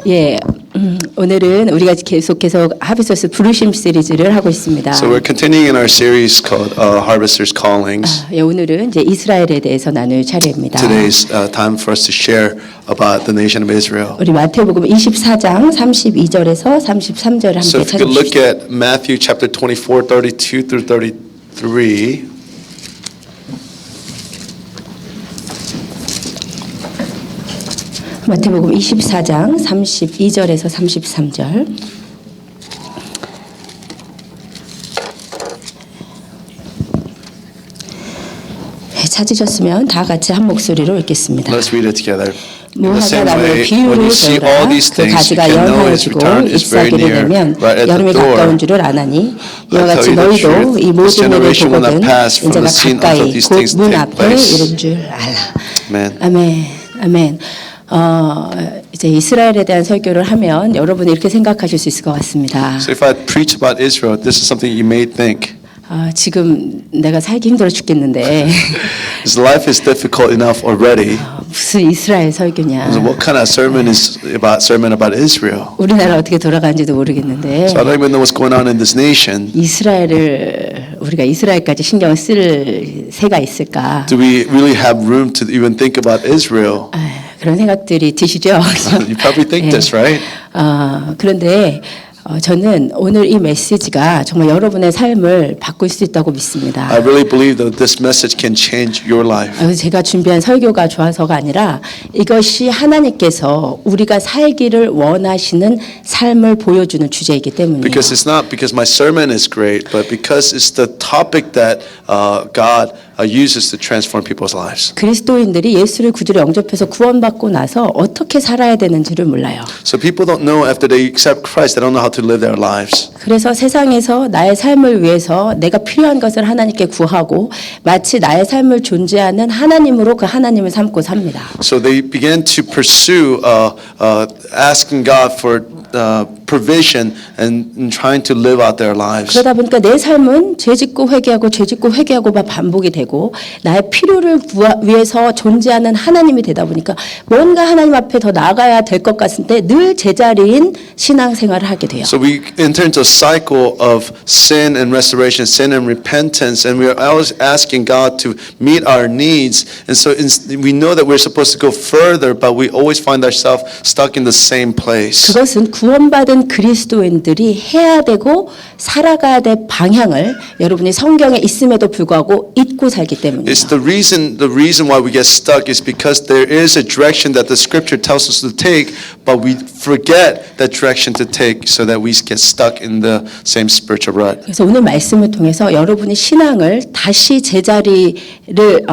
예. 오늘은 우리가 계속해서 하비소스 부르심 시리즈를 하고 있습니다. So we're continuing in our series called Harvesters Callings. 예, 오늘은 이제 이스라엘에 대해서 나눌 차례입니다. Today's time for us to share about the nation of Israel. 우리 마태복음 24장 32절에서 33절을 So 함께 if you could look 찾아주십시오. at Matthew chapter 24, 32 through 33. 마태복음 24장 32절에서 33절. 찾으셨으면 다 같이 한 목소리로 읽겠습니다. Let's read it together. In the 무화과 same 나무의 way, when 비유를 you see 들어라. all these 그 things, you 가지가 can know his 연하여지고 return is very 잎사귀를 near, 내면 right at 여름이 the door. 가까운 줄 아나니 이와 I tell 같이 you the 너희도 truth, 이 this 모든 일을 generation will not 보거든 pass from 인자가 the scene 가까이 until these 곧 things 문 take 앞에 place. 이른 줄 알라. Amen. 아멘. 아멘. 이제 이스라엘에 대한 설교를 하면 여러분이 이렇게 생각하실 수 있을 것 같습니다. So if I preach about Israel, this is something you may think. 지금 내가 살기 힘들어 죽겠는데 His life is difficult enough already. 무슨 이스라엘 설교냐. So what kind of sermon about Israel? 우리나라 어떻게 돌아가는지도 모르겠는데 So I don't even know what's going on in this nation. 이스라엘을 우리가 이스라엘까지 신경 쓸 새가 있을까? Do we really have room to even think about Israel? 그런 생각들이 드시죠? You probably think this, right? 그런데 저는 오늘 이 메시지가 정말 여러분의 삶을 바꿀 수 있다고 믿습니다. I really believe that this message can change your life. 그래서 제가 준비한 설교가 좋아서가 아니라 이것이 하나님께서 우리가 살기를 원하시는 삶을 보여주는 주제이기 때문이에요. Because it's not because my sermon is great, but because it's the topic that God uses to transform people's lives. 그리스도인들이 예수를 구주로 영접해서 구원받고 나서 어떻게 살아야 되는지를 몰라요. So people don't know after they accept Christ, they don't know how to live their lives. 그래서 세상에서 나의 삶을 위해서 내가 필요한 것을 하나님께 구하고 마치 나의 삶을 존재하는 하나님으로 그 하나님을 삼고 삽니다. So they began to pursue asking God for provision and trying to live out their lives. 그러다 보니까 내 삶은 죄짓고 회개하고 죄짓고 회개하고가 반복이 되고 나의 필요를 위해서 존재하는 하나님이 되다 보니까 뭔가 하나님 앞에 더 나아가야 될 것 같은데 늘 제자리인 신앙생활을 하게 돼요. So we enter into a cycle of sin and restoration, sin and repentance, and we are always asking God to meet our needs. And so we know that we're supposed to go further, but we always find ourselves stuck in the same place. 그것은 구원받은 그리스도인들이 해야 되고 살아가야 될 방향을 여러분이 성경에 있음에도 불구하고 잊고 살기 때문이에요. It's the reason why we get stuck is because there is a direction that the scripture tells us to take, but we forget that direction to take so that we get stuck in the same spiritual rut. 그래서 오늘 말씀을 통해서 여러분이 신앙을 다시 제자리를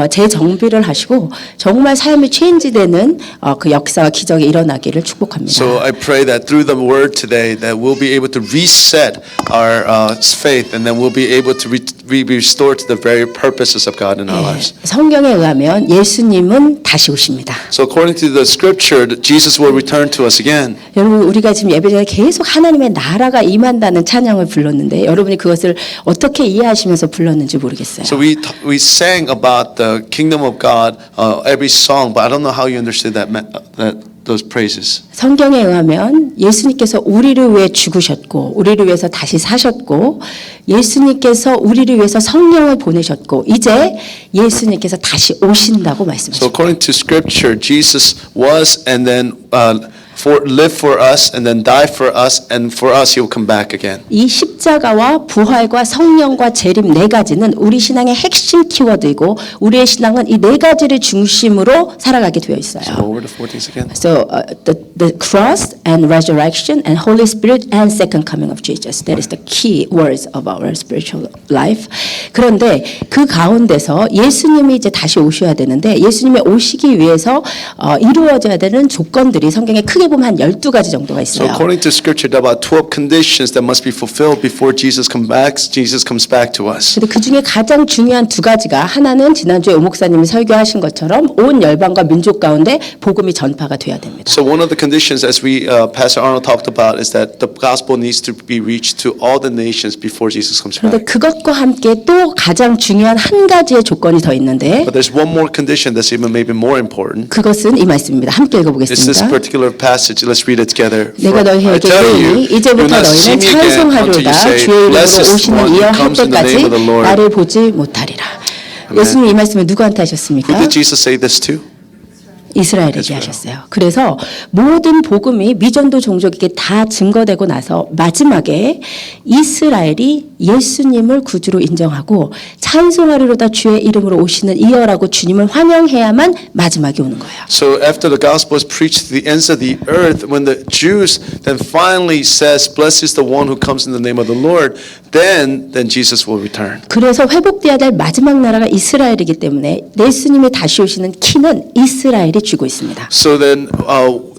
재정비를 하시고 정말 삶이 체인지되는 그 역사와 기적이 일어나기를 축복합니다. So I pray that through the word today that we'll be able to reset our faith and then we'll be able to be restored to the very purposes of God in our lives. 성경에 의하면 예수님은 다시 오십니다. So according to the scripture, Jesus will return to us again. 여러분 우리가 지금 예배 전에 계속 하나님의 나라가 임한다는 찬양을 불렀는데 여러분이 그것을 어떻게 이해하시면서 불렀는지 모르겠어요. So we sang about the kingdom of God every song, but I don't know how you understood those praises. 성경에 의하면 예수님께서 우리를 위해 죽으셨고 우리를 위해서 다시 사셨고 예수님께서 우리를 위해서 성령을 보내셨고 이제 예수님께서 다시 오신다고 So 말씀하십니다. according to scripture, Jesus was and then live for us and then die for us and for us he will come back again. 이 십자가와 부활과 성령과 재림 네 가지는 우리 신앙의 핵심 키워드이고 우리의 신앙은 이 네 가지를 중심으로 살아가게 되어 있어요. So what were the four things again? So the cross and resurrection and Holy Spirit and second coming of Jesus. That is the key words of our spiritual life. 그런데 그 가운데서 예수님이 이제 다시 오셔야 되는데 예수님이 오시기 위해서 이루어져야 되는 조건들이 성경에 크게 보면 한 12가지 정도가 So 있어요. according to scripture, there are about 12 conditions that must be fulfilled before Jesus comes back to us. 근데 그 중에 가장 중요한 두 가지가 하나는 지난주에 오 목사님이 설교하신 것처럼 온 열방과 민족 가운데 복음이 전파가 돼야 됩니다. So one of the conditions, as Pastor Arnold talked about, is that the gospel needs to be reached to all the nations before Jesus comes 그런데 back. 그것과 함께 또 가장 중요한 한 가지의 조건이 더 있는데 But there's one more condition that's even maybe more important. 그것은 이 말씀입니다. 함께 It's this 읽어보겠습니다. particular passage passage. Let's read it together. 내가 For I 너희에게 tell you, 이르니 이제부터 do not see 너희는 me again until you 찬송하리로다 say, 주의 이름으로 Blessed is the 오시는 one who 이여 할 comes in the name 때까지 of the Lord. 나를 보지 못하리라. 예수님 이 말씀을 누구한테 하셨습니까? Who did Jesus say this to? 이스라엘에게 하셨어요. 그래서 모든 복음이 미전도 종족에게 다 증거되고 나서 마지막에 이스라엘이 예수님을 구주로 인정하고 찬송하리로다 주의 이름으로 오시는 이여라고 주님을 환영해야만 마지막에 오는 거예요. So after the gospel is preached to the ends of the earth, when the Jews then finally says, "Blessed is the one who comes in the name of the Lord," then Jesus will return. 그래서 회복돼야 될 마지막 나라가 이스라엘이기 때문에 예수님이 다시 오시는 키는 이스라엘이 쥐고 있습니다. So then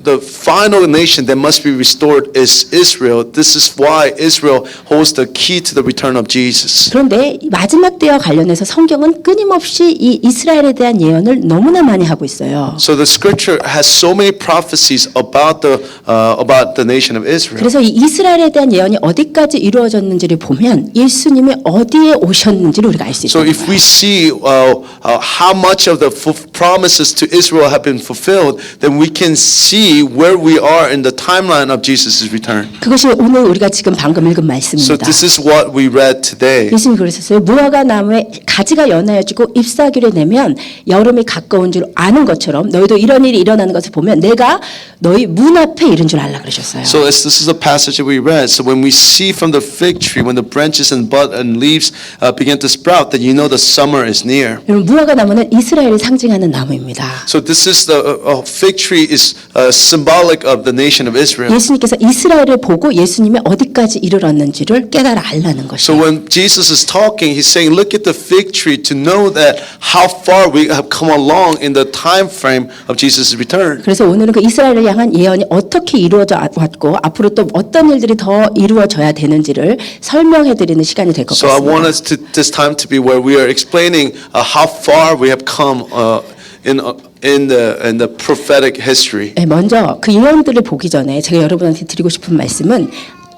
the final nation that must be restored is Israel. This is why Israel holds the key to the return of Jesus. 그런데 마지막 때와 관련해서 성경은 끊임없이 이 이스라엘에 대한 예언을 너무나 많이 하고 있어요. So the scripture has so many prophecies about the nation of Israel. 그래서 이 이스라엘에 대한 예언이 어디까지 이루어졌는지를 보면 예수님이 어디에 오셨는지를 우리가 알 수 So 있어요. if we see how much of the promises to Israel have been fulfilled, then we can see where we are in the timeline of Jesus' return. 그것이 오늘 우리가 지금 방금 읽은 So 말씀입니다. this is what we read today. 예수님이 그러셨어요. 무화과 나무에 가지가 연하여지고 잎사귀를 내면 여름이 가까운 줄 아는 것처럼 너희도 이런 일이 일어나는 것을 보면 내가 너희 문 앞에 이른 줄 알라 그러셨어요. So as this is a passage that we read. So when we see from the fig tree, when the branches and bud and leaves begin to sprout, then you know the summer is near. 여러분 무화과 나무는 이스라엘을 상징하는 나무입니다. So this is the fig tree is symbolic of the nation of Israel. 예수님께서 이스라엘을 보고 예수님이 어디까지 이르렀는지를 깨달아 알라는 So 것이에요. when Jesus is talking, he's saying, look at the fig tree to know that how far we have come along in the time frame of Jesus' return. 그래서 오늘은 그 이스라엘을 향한 예언이 어떻게 이루어져 왔고 앞으로 또 어떤 일들이 더 이루어져야 되는지를 설명해 드리는 시간이 될 것 So I want 같습니다. us to this time to be where we are explaining how far we have come in the prophetic history. 네, 먼저 그 예언들을 보기 전에 제가 여러분한테 드리고 싶은 말씀은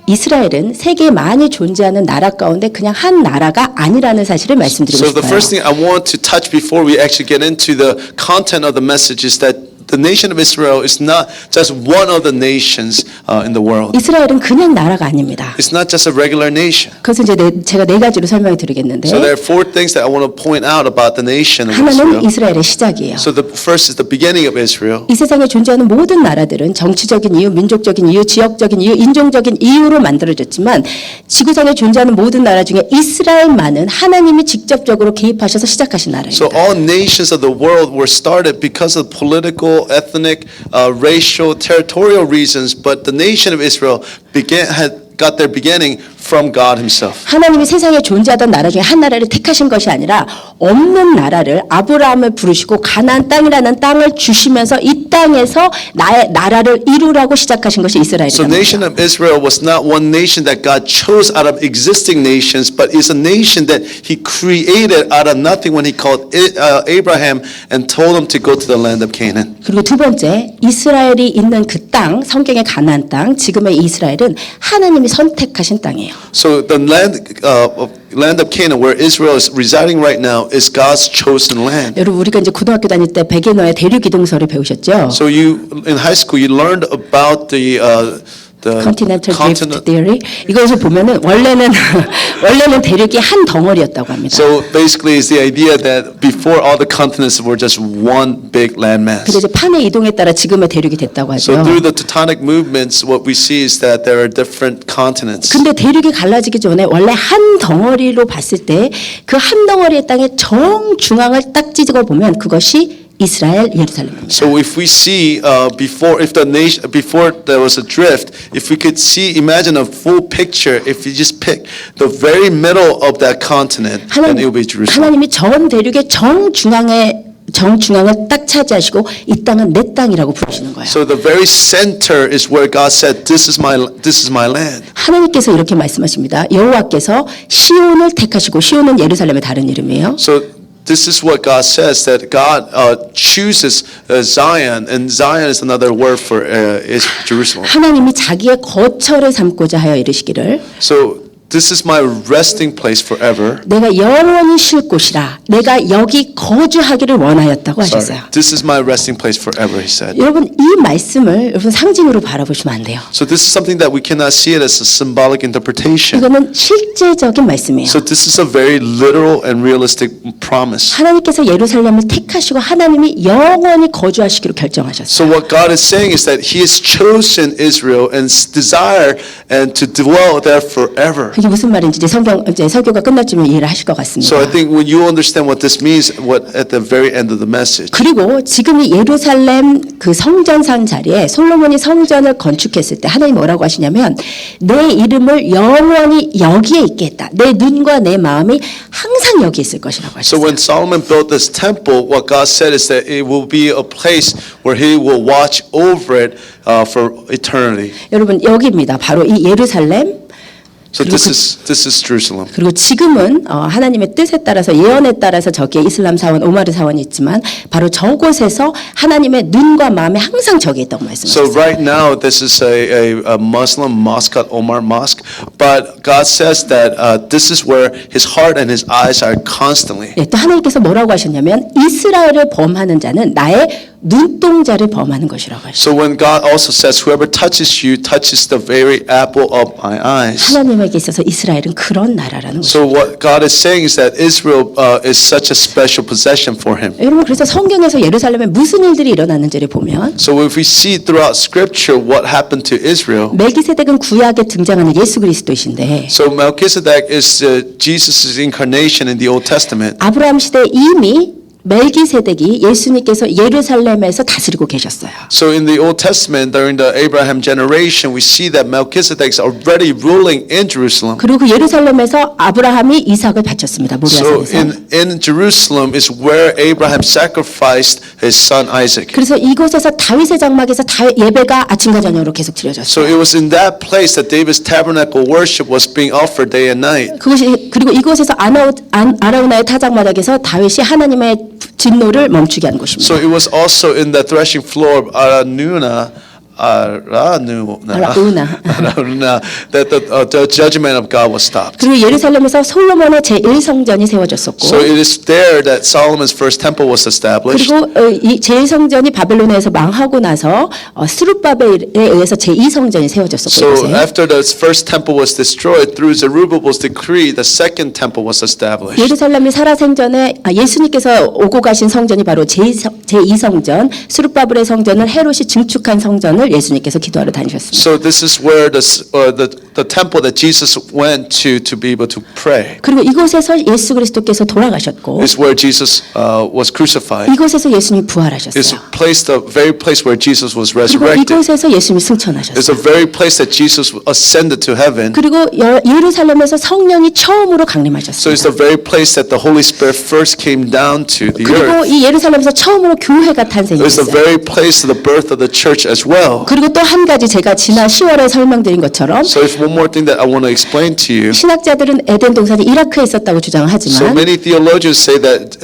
이스라엘은 세계에 많이 존재하는 나라 가운데 그냥 한 나라가 아니라는 사실을 말씀드리고 So the 싶어요. first thing I want to touch before we actually get into the content of the message is that the nation of Israel is not just one of the nations in the world. 이스라엘은 그냥 나라가 아닙니다. It's not just a regular nation. 그래서 이제 제가 네 가지로 설명해 드리겠는데 So there are four things that I want to point out about the nation of 하나는 Israel. 이스라엘의 시작이에요. So the first is the beginning of Israel. 이 세상에 존재하는 모든 나라들은 정치적인 이유, 민족적인 이유, 지역적인 이유, 인종적인 이유로 만들어졌지만 지구상에 존재하는 모든 나라 중에 이스라엘만은 하나님이 직접적으로 개입하셔서 시작하신 나라입니다. So all nations of the world were started because of political, ethnic, racial, territorial reasons, but the nation of Israel got their beginning from God himself. 하나님이 세상에 존재하던 나라 중에 한 나라를 택하신 것이 아니라 없는 나라를 아브라함을 부르시고 가나안 땅이라는 땅을 주시면서 이 땅에서 나의 나라를 이루라고 시작하신 것이 So 이스라엘이다. nation of Israel was not one nation that God chose out of existing nations, but is a nation that he created out of nothing when he called Abraham and told him to go to the land of Canaan. 그리고 두 번째, 이스라엘이 있는 그 땅, 성경의 가나안 땅, 지금의 이스라엘은 하나님이 선택하신 땅이에요. So the land of Canaan, where Israel is residing right now, is God's chosen land. 여러분 우리가 이제 고등학교 다닐 때 베게너의 대륙이동설을 배우셨죠? So you in high school you learned about the Continental Drift Theory. 이것을 보면은 원래는 대륙이 한 덩어리였다고 합니다. So basically, it's the idea that before all the continents were just one big landmass. 근데 이제 판의 이동에 따라 지금의 대륙이 됐다고 하죠. So through the tectonic movements, what we see is that there are different continents. 근데 대륙이 갈라지기 전에 원래 한 덩어리로 봤을 때 그 한 덩어리의 땅의 정중앙을 딱 찢어 보면 그것이 이스라엘 예루살렘입니다. So if we see before there was a drift, if we could imagine a full picture, if you just pick the very middle of that continent, then it will be Jerusalem. 하나님이 전 대륙의 정중앙을 딱 차지하시고 이 땅은 내 땅이라고 부르시는 거예요. So the very center is where God said, "This is my land." 하나님께서 이렇게 말씀하십니다. 여호와께서 시온을 택하시고 시온은 예루살렘의 다른 이름이에요. So this is what God says, that God chooses Zion, and Zion is another word for Jerusalem. 하나님이 자기의 거처를 삼고자 하여 이르시기를 So This is my resting place forever. 내가 영원히 쉴 곳이라 내가 여기 거주하기를 원하였다고 하셨어요. This is my resting place forever, he said. 여러분 이 말씀을 여러분 상징으로 바라보시면 안 돼요. So this is something that we cannot see it as a symbolic interpretation. 이거는 실제적인 말씀이에요. So this is a very literal and realistic promise. 하나님께서 예루살렘을 택하시고 하나님이 영원히 거주하시기로 결정하셨어요. So what God is saying is that he has chosen Israel and desire and to dwell there forever. 이게 무슨 말인지 이제 설교가 끝날쯤에 이해를 하실 것 같습니다. So I think when you understand what this means, what at the very end of the message. 그리고 지금 이 예루살렘 그 성전산 자리에 솔로몬이 성전을 건축했을 때 하나님 뭐라고 하시냐면 내 이름을 영원히 여기에 있게 했다. 내 눈과 내 마음이 항상 여기 있을 것이라고 So 하셨어요. when Solomon built this temple, what God said is that it will be a place where he will watch over it for eternity. 여러분 여기입니다. 바로 이 예루살렘. So this is Jerusalem. 그리고 지금은 하나님의 뜻에 따라서 예언에 따라서 저기에 이슬람 사원 오마르 사원이 있지만 바로 저곳에서 하나님의 눈과 마음이 항상 저기에 있다고 So 말씀하셨어요. right now this is a Muslim mosque called Omar Mosque, but God says that this is where his heart and his eyes are constantly. 예, 또 하나님께서 뭐라고 하셨냐면 이스라엘을 범하는 자는 나의 눈동자를 범하는 것이라고 하셨어요. So when God also says, whoever touches you touches the very apple of my eyes. 하나님에게 있어서 이스라엘은 그런 나라라는 거죠. So what God is saying is that Israel is such a special possession for him. 여러분 그래서 성경에서 예루살렘에 무슨 일들이 일어났는지를 보면 So if we see throughout Scripture what happened to Israel, 멜기세덱은 구약에 등장하는 예수 그리스도이신데 so Melchizedek is Jesus' incarnation in the Old Testament. 아브라함 시대에 이미 멜기세덱이 예수님께서 예루살렘에서 다스리고 계셨어요. So in the Old Testament, during the Abraham generation, we see that Melchizedek is already ruling in Jerusalem. 그리고 그 예루살렘에서 아브라함이 이삭을 바쳤습니다. 모리아 So 산에서. in Jerusalem is where Abraham sacrificed his son Isaac. 그래서 이곳에서 다윗의 장막에서 예배가 아침과 저녁으로 계속 So 드려졌어요. it was in that place that David's tabernacle worship was being offered day and night. 그리고 이곳에서 아라우나의 타작마당에서 다윗이 하나님의 진노를 멈추게 한 곳입니다. So it was also in the threshing floor of Araunah that the judgment of God was stopped. 그리고 예루살렘에서 솔로몬의 제1성전이 세워졌었고 So it is there that Solomon's first temple was established. 그리고 이 제1성전이 바벨론에서 망하고 나서 스룹바벨에 의해서 제2성전이 세워졌었고 So 이곳에. after the first temple was destroyed, through Zerubbabel's decree, the second temple was established. 예루살렘이 살아생전에 예수님께서 오고 가신 성전이 바로 제2성전 스룹바벨의 성전을 헤롯이 증축한 성전을 예수님께서 기도하러 다니셨습니다. So this is where the temple that Jesus went to be able to pray. 그리고 이곳에서 예수 그리스도께서 돌아가셨고 Is where Jesus was crucified. 이곳에서 예수님이 It's 부활하셨어요. the very place where Jesus was 그리고 resurrected. 이곳에서 예수님이 It's 승천하셨어요. the very place that Jesus ascended to heaven. 그리고 예루살렘에서 성령이 처음으로 So it's 강림하셨습니다. the very place that the Holy Spirit first came down to the 그리고 earth. 이 예루살렘에서 처음으로 교회가 It's the 탄생했어요. very place of the birth of the church as well. 그리고 또 한 가지 제가 지난 10월에 설명드린 것처럼 So it's one more thing that I want to explain to you. 신학자들은 에덴 동산이 이라크에 있었다고 So 주장하지만 many theologians say that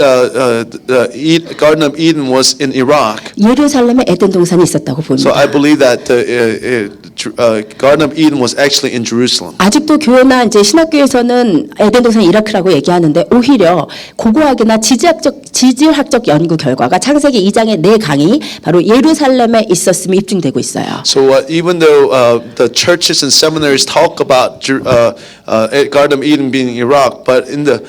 Garden of Eden was in Iraq. 예루살렘에 에덴 동산이 있었다고 So 봅니다. I believe that Garden of Eden was actually in Jerusalem. 아직도 교회나 이제 신학교에서는 에덴 동산이 이라크라고 얘기하는데 오히려 고고학이나 지질학적 연구 결과가 창세기 2장의 네 강이 바로 예루살렘에 있었음이 입증되고 있어요. So even though the churches and seminaries talk about Garden of Eden being in Iraq, but in the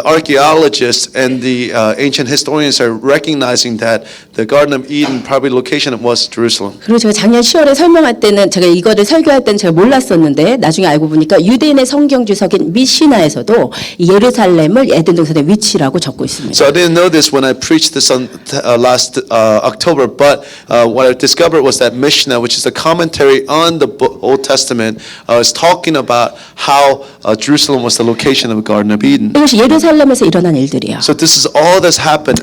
archaeologists and the ancient historians are recognizing that the Garden of Eden probably location was Jerusalem. 그리고 제가 작년 10월에 설명할 때는 제가 이거를 설교할 때는 제가 몰랐었는데 나중에 알고 보니까 유대인의 성경 주석인 미시나에서도 이 예루살렘을 에덴 동산의 위치라고 적고 있습니다. So I didn't know this when I preached this on last October, but what I discovered was that Mishnah, which is a commentary on the Old Testament, is talking about how Jerusalem was the location of the Garden of Eden. 이것이 예루살렘에서 일어난 일들이에요. So this is all that's happened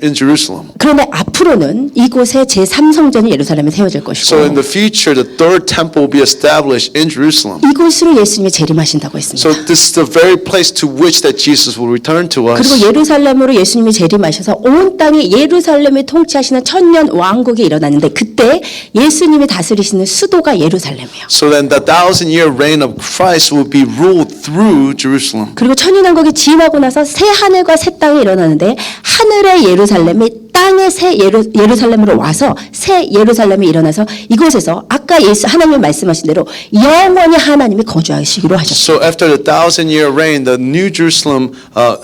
in Jerusalem. 그런데 앞으로는 이곳에 제3성전이 예루살렘에 세워질 것이고 So in the future, the third temple will be established in Jerusalem. 이곳으로 예수님이 재림하신다고 했습니다. So this is the very place to which that Jesus will return to us. 그리고 예루살렘으로 예수님이 재림하셔서 온 땅에 예루살렘을 통치하시는 천년 왕국이 일어나는데 그때 예수님이 다스리시는 수도가 예루살렘이에요. So then the 1,000-year reign of Christ will be ruled through Jerusalem. 그리고 천년 왕국이 지나고 나서 새 하늘과 새 땅이 일어나는데 하늘의 예루살렘이 땅의 새 예루살렘으로 와서 새 예루살렘이 일어나서 이곳에서 아까 하나님이 말씀하신 대로 영원히 하나님이 거주하시기로 하셨어요. So after the 1,000-year reign, the new Jerusalem,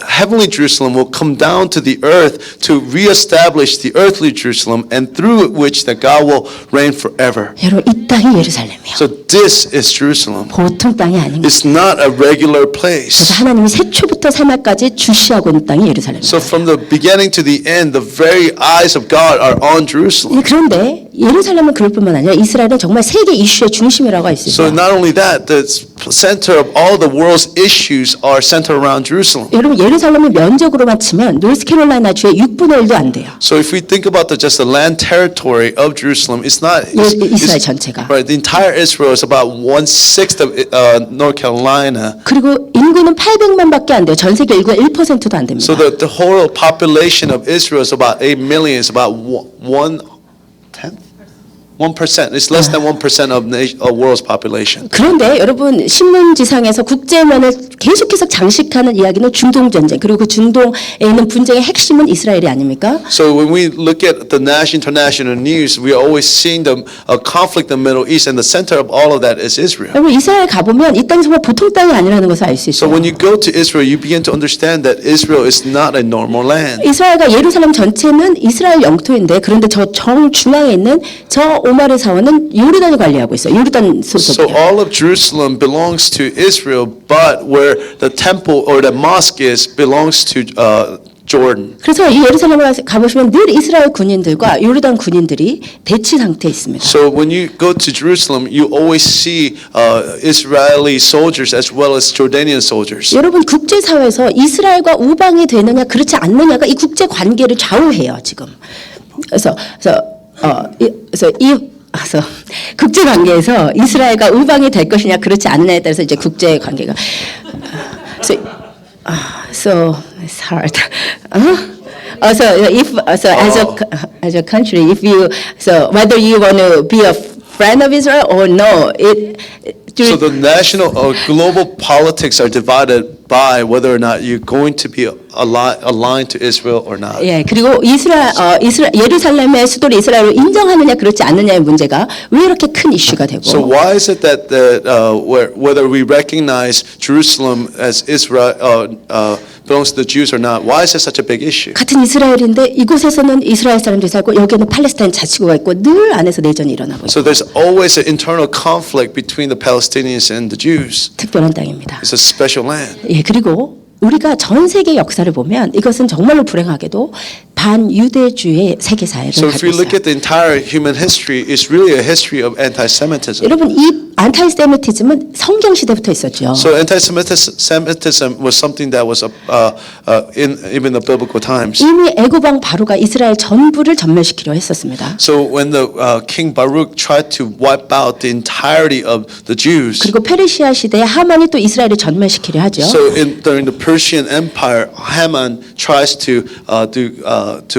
heavenly Jerusalem will come down to the earth to reestablish the earthly Jerusalem and through which that God will reign forever. 여러분 이 땅이 예루살렘이에요. So this is Jerusalem. 보통 땅이 아닙니다. It's not a regular 그래서 place. 하나님이 새초부터 새말까지 주시하고 있는 땅이 예루살렘입니다. So from the beginning to the end, the very eyes of God are on Jerusalem. 그런데 예루살렘은 그럴 뿐만 아니라 이스라엘은 정말 세계 이슈의 중심이라고 할 수 So 있어요. not only that, the center of all the world's issues are centered around Jerusalem. 여러분 예루살렘을 면적으로만 치면 노스캐롤라이나주의 6분의 1도 안 돼요. So if we think about just the land territory of Jerusalem, it's not 이스라엘 전체가. right. The entire Israel is about 1/6 of North Carolina. 그리고 인구는 800만밖에 안 돼요. 전 세계 인구의 1%도 안 됩니다. So the whole population of Israel is about 8 million. It's about 1%. It's less than 1% of the world's population. 그런데 여러분 신문지상에서 국제면을 계속해서 장식하는 이야기는 중동 전쟁 그리고 그 중동에 있는 분쟁의 핵심은 이스라엘이 아닙니까? So when we look at the international news, we are always seeing the conflict in the Middle East, and the center of all of that is Israel. 여러분 이스라엘 가보면 이 땅이 정말 보통 땅이 아니라는 것을 알 수 So 있어요. when you go to Israel, you begin to understand that Israel is not a normal land. 이스라엘과 예루살렘 전체는 이스라엘 영토인데 그런데 저 정중앙에 있는 저 오마르 사원은 요르단이 관리하고 있어요. 요르단 So 소속이에요. all of Jerusalem belongs to Israel, but where the temple or the mosque is belongs to Jordan. 그래서 이 예루살렘에 가보시면 늘 이스라엘 군인들과 요르단 군인들이 대치 상태에 있습니다. So when you go to Jerusalem, you always see Israeli soldiers as well as Jordanian soldiers. 여러분 국제사회에서 이스라엘과 우방이 되느냐 그렇지 않느냐가 이 국제 관계를 좌우해요 지금. 그래서 국제 관계에서 이스라엘과 우방이 될 것이냐 그렇지 않느냐에 따라서 이제 국제 관계가 so it's hard. So as a country, if you whether you want to be a friend of Israel or no, So the national or global politics are divided by whether or not you're going to be aligned to Israel or not. 예, 그리고 예루살렘의 수도를 이스라엘로 인정하느냐 그렇지 않느냐의 문제가 왜 이렇게 큰 이슈가 되고? So why is it that whether we recognize Jerusalem as Israel belongs to the Jews or not? Why is it such a big issue? 같은 이스라엘인데 이곳에서는 이스라엘 사람들이 살고 여기에는 팔레스타인 자치구가 있고 늘 안에서 내전이 일어나고 있어요. So there's always an internal conflict between the Palestinians and the Jews. 특별한 땅입니다. It's a special land. 예, 그리고 우리가 전 세계 역사를 보면 이것은 정말로 불행하게도 반유대주의 세계사회를 So if 가지고 we look 있어요. at the entire human history, it's really a history of anti-Semitism. 여러분 이 안타이세미티즘은 성경 시대부터 있었죠. So anti-Semitism was something that was in even the biblical times. 이미 애굽 왕 바로가 이스라엘 전부를 전멸시키려 했었습니다. So when the King Baruch tried to wipe out the entirety of the Jews, 그리고 페르시아 시대에 하만이 또 이스라엘을 전멸시키려 하죠. so during the Persian Empire, Haman tries to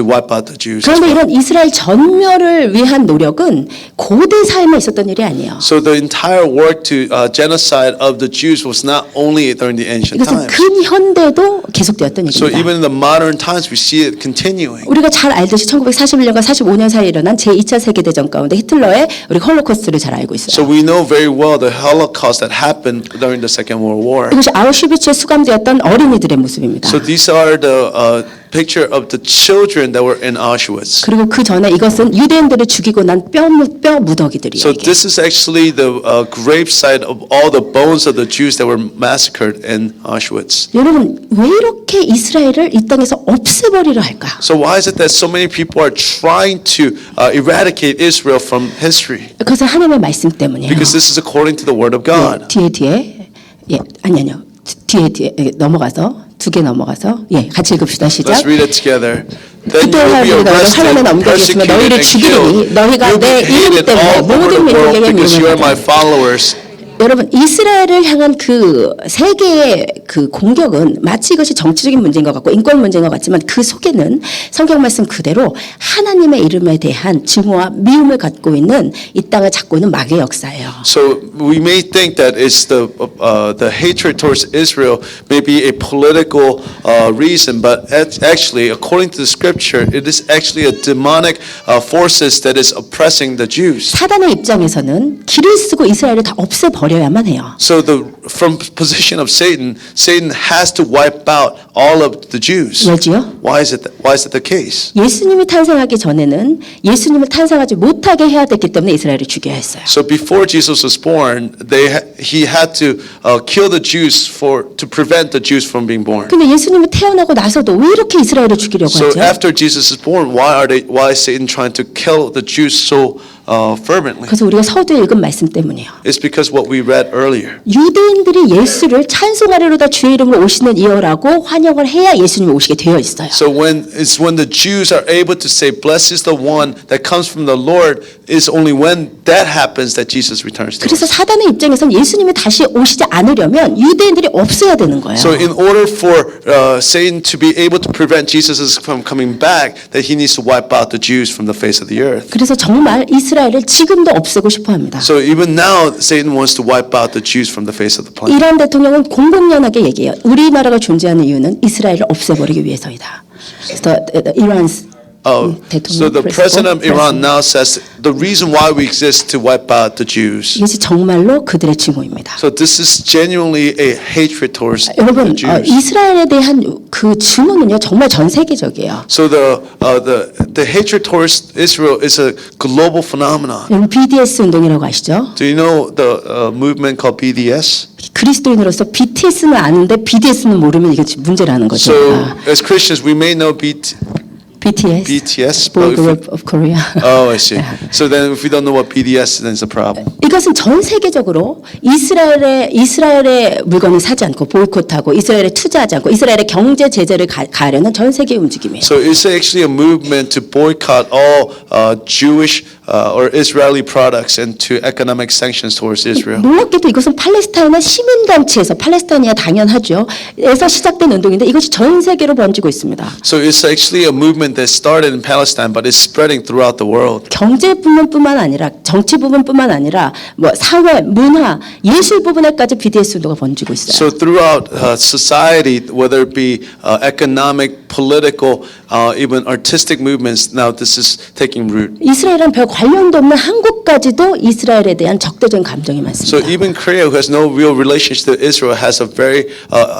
wipe out the Jews. as 그런데 well. 이런 이스라엘 전멸을 위한 노력은 고대 삶에 있었던 일이 아니에요. So the entire work to genocide of the Jews was not only during the ancient 이것은 times. 근현대도 계속되었던 So 일입니다. even in the modern times, we see it continuing. 우리가 잘 알듯이 1941년과 45년 사이에 일어난 제2차 세계대전 가운데 히틀러의 우리 홀로코스트를 잘 알고 있어요. So we know very well the Holocaust that happened during the Second World War. 이것이 아우슈비츠에 수감되었던 어린이들의 모습입니다. So these are the picture of the children that were in Auschwitz. 그리고 그 전에 이것은 유대인들을 죽이고 난 뼈 무더기들이에요. So 이게. this is actually the gravesite of all the bones of the Jews that were massacred in Auschwitz. 여러분 왜 이렇게 이스라엘을 이 땅에서 없애버리려 할까? So why is it that so many people are trying to eradicate Israel from history? 그것은 하나님의 말씀 때문이에요. Because this is according to the word of God. 뒤에 뒤에 넘어가서 두 개 넘어가서 같이 읽읍시다. 시작. Let's read it together. Then you 그때야 will be 너희가 arrested, 환란에 넘겨주시며 persecuted, 너희를 and 죽이리니 killed. 너희가 You'll 내 be 이름 hated 때문에 all over 모든 the world 민족에게 because you are 미움을 my 받아. followers. 여러분 이스라엘을 향한 그 세계의 그 공격은 마치 이것이 정치적인 문제인 것 같고 인권 문제인 것 같지만 그 속에는 성경 말씀 그대로 하나님의 이름에 대한 증오와 미움을 갖고 있는 이 땅을 잡고 있는 마귀의 역사예요. So we may think that it's the hatred towards Israel may be a political reason, but actually, according to the scripture, it is actually a demonic forces that is oppressing the Jews. 사단의 입장에서는 길을 쓰고 이스라엘을 다 없애버려야만 해요. So from position of Satan, Satan has to wipe out all of the Jews. 왜지요? Why is it the case? 예수님이 탄생하기 전에는 예수님을 탄생하지 못하게 해야 됐기 때문에 이스라엘을 죽여야 했어요. So before Jesus was born, he had to kill the Jews to prevent the Jews from being born. 근데 예수님이 태어나고 나서도 왜 이렇게 이스라엘을 죽이려고 So 하죠? after Jesus is born, why is Satan trying to kill the Jews so fervently? 그래서 우리가 서두에 읽은 말씀 때문이에요. It's because what we read earlier. 유대인들이 예수를 찬송하리로다 주의 이름으로 오시는 이여라고 환영을 해야 예수님이 오시게 되어 있어요. So when the Jews are able to say, "Blessed is the one that comes from the Lord," is only when that happens that Jesus returns to 그래서 us. 사단의 입장에서는 예수님이 다시 오시지 않으려면 유대인들이 없어야 되는 거예요. So in order for Satan to be able to prevent Jesus from coming back, that he needs to wipe out the Jews from the face of the earth. 그래서 정말 이스라엘을 지금도 없애고 싶어합니다. So even now, Satan wants to wipe out the Jews from the face of the planet. 이란 대통령은 공공연하게 얘기해요. 우리나라가 존재하는 이유는 이스라엘을 없애버리기 위해서이다. 그래서 Iran's So the president of Iran now says the reason why we exist to wipe out the Jews. 이것이 정말로 그들의 증오입니다. So this is genuinely a hatred towards the 여러분 Jews. 이스라엘에 대한 그 증오는요 정말 전 세계적이에요. So the hatred towards Israel is a global phenomenon. 여러분 BDS 운동이라고 아시죠? Do you know the movement called BDS? 그리스도인으로서 BTS는 아는데 BDS는 모르면 이게 문제라는 거죠. So as Christians, we may know BTS, but Boy Group of Korea. oh, I see. So then, if we don't know what BDS, then it's a problem. 이것은 전 세계적으로 이스라엘의 물건을 사지 않고 보이콧하고 이스라엘에 투자하지 않고 이스라엘의 경제 제재를 가려는 전 세계의 움직임이에요. So it's actually a movement to boycott all Jewish or Israeli products and to economic sanctions towards Israel. 놀랍게도 이것은 팔레스타인의 시민단체에서 팔레스타인이야 당연하죠. 에서 시작된 운동인데 이것이 전 세계로 번지고 있습니다. So it's actually a movement that started in Palestine, but it's spreading throughout the world. 경제 부분뿐만 아니라 정치 부분뿐만 아니라 뭐 사회, 문화, 예술 부분에까지 BDS 운동가 번지고 있어요. So throughout society, whether it be economic, political, even artistic movements, now this is taking root. 이스라엘은 별 관련도 없는 한국까지도 이스라엘에 대한 적대적인 감정이 So 많습니다. even Korea, who has no real relationship to Israel, has a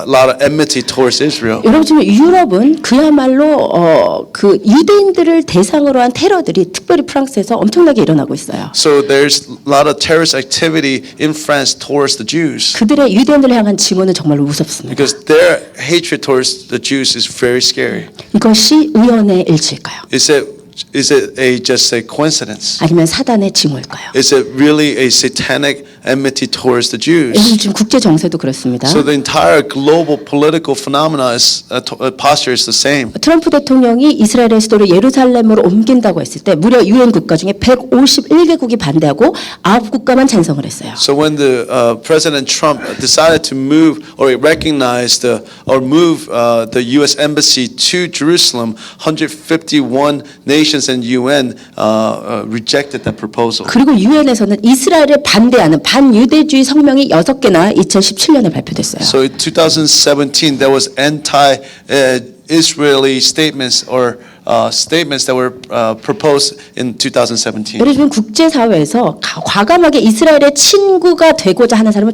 lot of enmity towards Israel. 여러분 지금 유럽은 그야말로 그 유대인들을 대상으로 한 테러들이 특별히 프랑스에서 엄청나게 일어나고 있어요. So there's a lot of terrorist activity in France towards the Jews 그들의 유대인들을 향한 증오는 정말로 무섭습니다. because their hatred towards the Jews is very scary. 이것이 우연의 일치일까요? Is it just a coincidence? 아니면 사단의 징후일까요? Is it really a satanic enmity towards the 여러분 Jews? 지금 국제 정세도 그렇습니다. So the entire global political phenomena posture is the same. 트럼프 대통령이 이스라엘의 수도를 예루살렘으로 옮긴다고 했을 때 무려 유엔 국가 중에 151개국이 반대하고 9국가만 찬성을 했어요. So when the President Trump decided to move or recognize move the U.S. embassy to Jerusalem, 151 nations and UN rejected that proposal. 그리고 유엔에서는 이스라엘에 반대하는 반유대주의 성명이 6개나 2017년에 발표됐어요. So in 2017, there was anti-Israeli statements or statements that were proposed in 2017. 여러분 국제사회에서 과감하게 이스라엘의 친구가 되고자 하는 사람을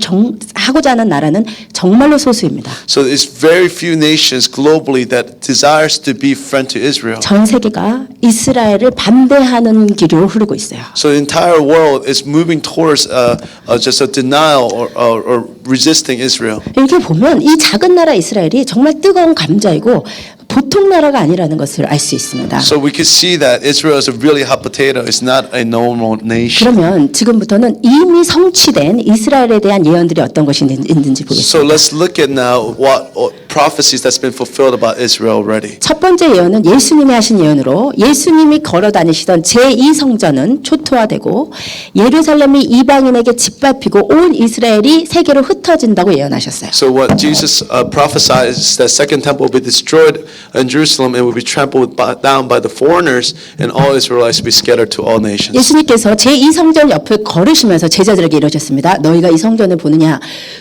하고자 하는 나라는 정말로 소수입니다. So it's very few nations globally that desires to be friend to Israel. 전 세계가 이스라엘을 반대하는 길로 흐르고 있어요. So the entire world is moving towards just a denial or resisting Israel. 이렇게 보면 이 작은 나라 이스라엘이 정말 뜨거운 감자이고 보통 나라가 아니라는 것을 알 수 있습니다. So we can see that Israel is a really hot potato. It's not a normal nation. 그러면 지금부터는 이미 성취된 이스라엘에 대한 예언들이 어떤 것이 있는지 So 보겠습니다. let's look at now what prophecies that's been fulfilled about Israel already. 첫 번째 예언은 예수님이 하신 예언으로 예수님이 걸어 다니시던 제2성전은 초토화되고 예루살렘이 이방인에게 짓밟히고 온 이스라엘이 세계로 흩어진다고 예언하셨어요. So what Jesus prophesied is that second temple will be destroyed in Jerusalem and will be trampled down by the foreigners, and all Israelites will be scattered to all nations. 예수님께서 제2성전 옆을 걸으시면서 제자들에게 이러셨습니다. 너희가 이 성전을 보느냐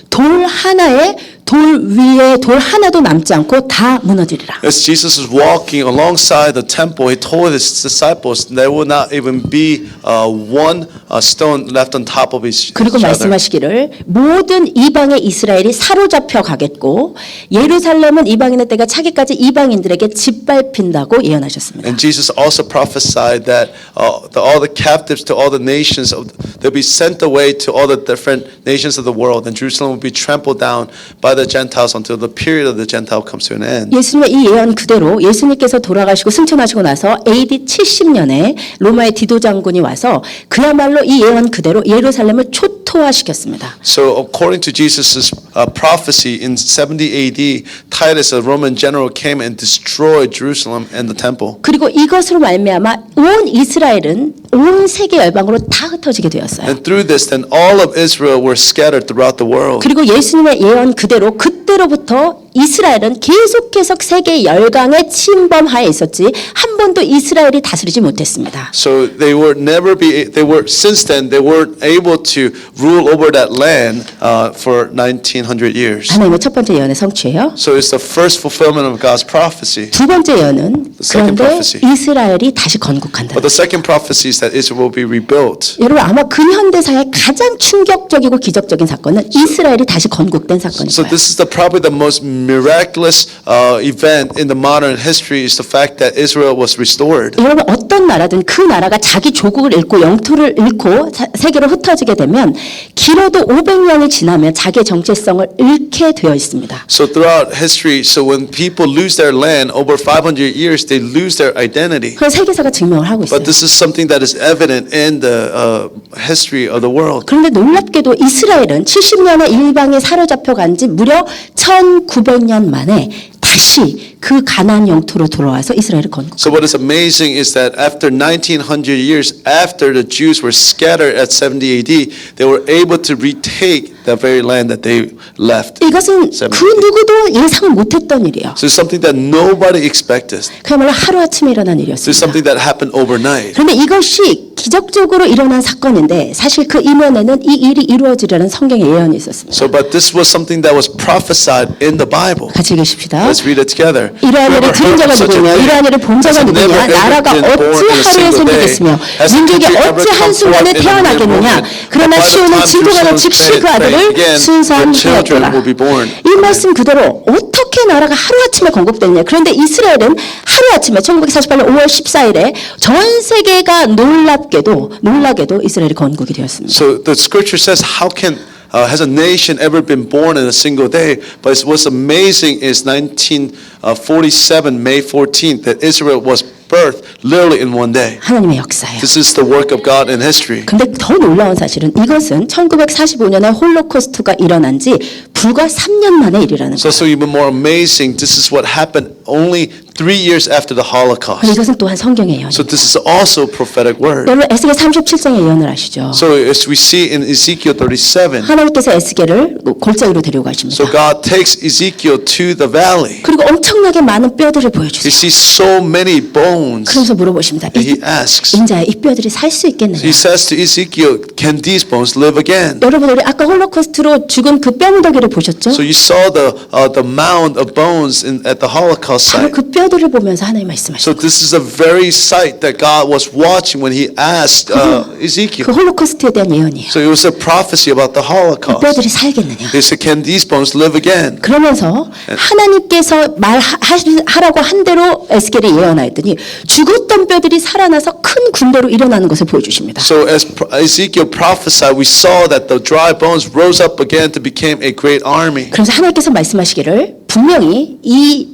돌 하나에 돌 위에 돌 하나도 남지 않고 다 무너지리라. As Jesus was walking alongside the temple, he told his disciples there will not even be one stone left on top of each 그리고 other. 말씀하시기를 모든 이방의 이스라엘이 사로잡혀 가겠고 예루살렘은 이방인의 때가 차기까지 이방인들에게 짓밟힌다고 예언하셨습니다. And Jesus also prophesied that all the captives to all the nations, they'll be sent away to all the different nations of the world, and Jerusalem will be trampled down by the Gentiles until the period of the Gentile comes to an end. 예수님의 이 예언 그대로 예수님께서 돌아가시고 승천하시고 나서 AD 70년에 로마의 디도 장군이 와서 그야말로 이 예언 그대로 예루살렘을 초토화시켰습니다. So according to Jesus' prophecy in 70 AD, Titus, a Roman general, came and destroyed Jerusalem and the temple. 그리고 이것으로 말미암아 온 이스라엘은 온 세계 열방으로 다 흩어지게 되었어요. And through this, then all of Israel were scattered throughout the world. 그리고 예수님의 예언 그대로 그때로부터 이스라엘은 계속해서 세계 열강의 침범하에 있었지 한 번도 이스라엘이 다스리지 못했습니다. So since then they weren't able to rule over that land for 1900 years. 하나님의 첫 번째 예언의 성취예요. So it's the first fulfillment of God's prophecy. 두 번째 예언은 second 그런데 prophecy. 이스라엘이 다시 건국한다. But the second prophecy is that Israel will be rebuilt. 여러분 아마 근현대사의 가장 충격적이고 기적적인 사건은 이스라엘이 다시 건국된 사건일 So 거예요. this is probably the most miraculous event in the modern history is the fact that Israel was restored. 여러분 어떤 나라든 그 나라가 자기 조국을 잃고 영토를 잃고 세계로 흩어지게 되면 길어도 500년이 지나면 자기의 정체성을 잃게 되어 있습니다. So throughout history, so when people lose their land over 500 years, they lose their identity. 그래서 세계사가 증명을 하고 있어요. But this is something that is evident in the history of the world. 그런데 놀랍게도 이스라엘은 70년의 일방에 사로잡혀 간 지 무려 1900년 만에 다시 그 가나안 영토로 돌아와서 이스라엘을 건국. So what is amazing is that after 1900 years, after the Jews were scattered at 70 AD, they were able to retake the very land that they left. 이것은 70 그 누구도 예상 못했던 일이에요. So it's something that nobody expected. 그야말로 하루아침에 일어난 So it's 일이었습니다. something that happened overnight. 그런데 이것이 기적적으로 일어난 사건인데 사실 그 이면에는 이 일이 이루어지려는 성경의 예언이 있었습니다. So but this was something that was prophesied in the Bible. 같이 읽으십시다. Let's read it together. 이러한 일을 들은 자가 누구냐 이러한 일을 본 자가 누구냐 나라가 어찌 하루에 생기겠으며 민족이 어찌 한순간에 태어나겠느냐 그러나 시온은 지도가는 즉시 그 아들을 순산 하였더라. 이 말씀 그대로 어떻게 나라가 하루아침에 건국됐냐. 그런데 이스라엘은 하루아침에 1948년 5월 14일에 전 세계가 놀라게도 이스라엘이 건국이 되었습니다. So the scripture says, how can has a nation ever been born in a single day? But what's amazing is 1947, May 14th, that Israel was birthed literally in one day. 하나님의 역사예요. This is the work of God in history. 근데 더 놀라운 사실은 이것은 1945년에 홀로코스트가 일어난 지 불과 3년 만의 일이라는 거예요. So even more amazing, this is what happened only 3 years after the 그런데 Holocaust. 이것은 또한 성경의 예언이에요. So this is also prophetic word. 여러분 에스겔 37장의 예언을 아시죠? So as we see in Ezekiel 37, 하나님께서 에스겔을 골짜기로 데려가십니다. so God takes Ezekiel to the valley. 그리고 엄청나게 많은 뼈들을 He 보여주세요. sees so many bones. 그러면서 물어보십니다. And he asks, 인자야 이 뼈들이 살 수 있겠느냐? he says to Ezekiel, can these bones live again? 여러분 우리 아까 홀로코스트로 죽은 그 뼈무더기를 보셨죠? So you saw the mound of bones at the Holocaust 바로 site. 그 뼈들을 보면서 하나님 말씀하셨어요. So this is the very sight that God was watching when he asked 그 Ezekiel. 홀로코스트에 대한 예언이에요. So it was a prophecy about the 그 Holocaust. 뼈들이 살겠느냐? They said, can these bones live again? 그러면서 하나님께서 말하라고 한 대로 에스겔이 예언하였더니 죽었던 뼈들이 살아나서 큰 군대로 일어나는 것을 보여주십니다. So as Ezekiel prophesied, we saw that the dry bones rose up again to become a great army. 그래서 하나님께서 말씀하시기를 분명히 이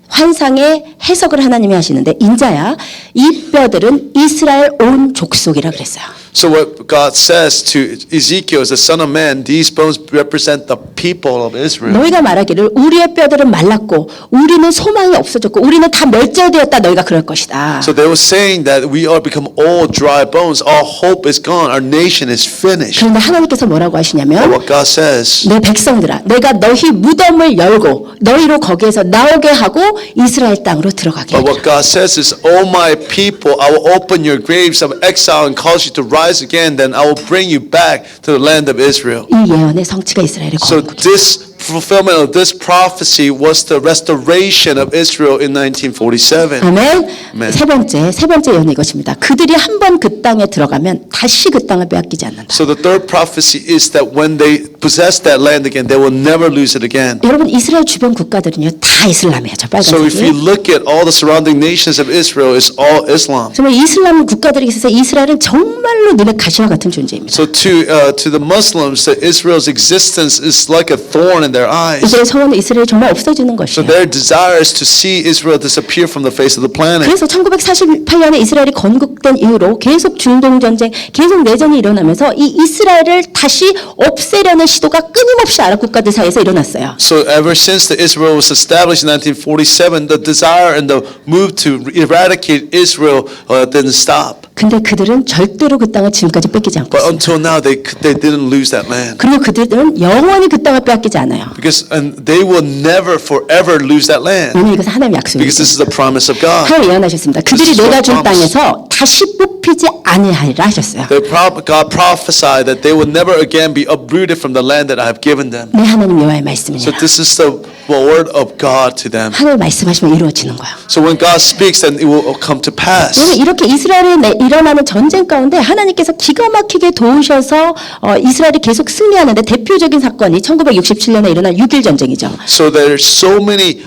환상의 해석을 하나님이 하시는데 인자야 이 뼈들은 이스라엘 온 족속이라 그랬어요. So what God says to Ezekiel as the son of man, these bones represent the people of Israel. 너희가 말하기를 우리의 뼈들은 말랐고 우리는 소망이 없어졌고 우리는 다 멸절되었다 너희가 그럴 것이다. So they were saying that we are become all dry bones. All hope is gone. Our nation is finished. 그런데 하나님께서 뭐라고 But 하시냐면 what God says, 내 백성들아 내가 너희 무덤을 열고 너희로 거기에서 나오게 하고 이스라엘 땅으로 들어가게 but 하리라. what God says is, "O my people, I will open your graves of exile and cause you to rise again. Then I will bring you back to the land of Israel." 이 예언의 성취가 이스라엘의 So 거룩이다. this fulfillment of this prophecy was the restoration of Israel in 1947. 아멘. 아멘. 세 번째 예언이 이것입니다. 그들이 한 번 그 땅에 들어가면 다시 그 땅을 빼앗기지 않는다. So the third prophecy is that when they possess that land again, they will never lose it again. 여러분 이스라엘 주변 국가들은요 다 이슬람이에요. 저 So if you 빨간색이. look at all the surrounding nations of Israel, it's all Islam. 정말 이슬람 국가들에 있어서 이스라엘은 정말로 눈에 가시와 같은 존재입니다. So to the Muslims, that Israel's existence is like a thorn in their eyes. 이스라엘 소원은 이스라엘이 정말 없어지는 So 것이에요. their desire is to see Israel disappear from the face of the planet. 그래서 1948년에 이스라엘이 건국된 이후로 계속 중동 전쟁, 계속 내전이 일어나면서 이 이스라엘을 다시 없애려는 시도가 끊임없이 아랍 국가들 사이에서 일어났어요. So ever since the Israel was established in 1947, the desire and the move to eradicate Israel didn't stop. 근데 그들은 절대로 그 땅을 지금까지 뺏기지 않고 But 있습니다. until now, they didn't lose that land. 그리고 그들은 영원히 그 땅을 빼앗기지 않아요. And they will never forever lose that land. 왜냐면 이것은 하나님의 약속이기 Because this is 때문에. the promise of God. 하나님 예언하셨습니다. 그들이 This is 내가 what 준 promise. 땅에서 다시 뽑히지 아니하리라 하셨어요. God prophesied that they will never again be uprooted from the land that I have given them. 내 하나님 여호와의 So 말씀이니라. this is the word of God to them. 하나님 말씀하시면 이루어지는 거예요. So when God speaks, then it will come to pass. 여러분 이렇게 이스라엘에 일어나는 전쟁 가운데 하나님께서 기가 막히게 도우셔서 이스라엘이 계속 승리하는데 대표적인 사건이 1967년에 일어난 6.1 전쟁이죠. So there's so many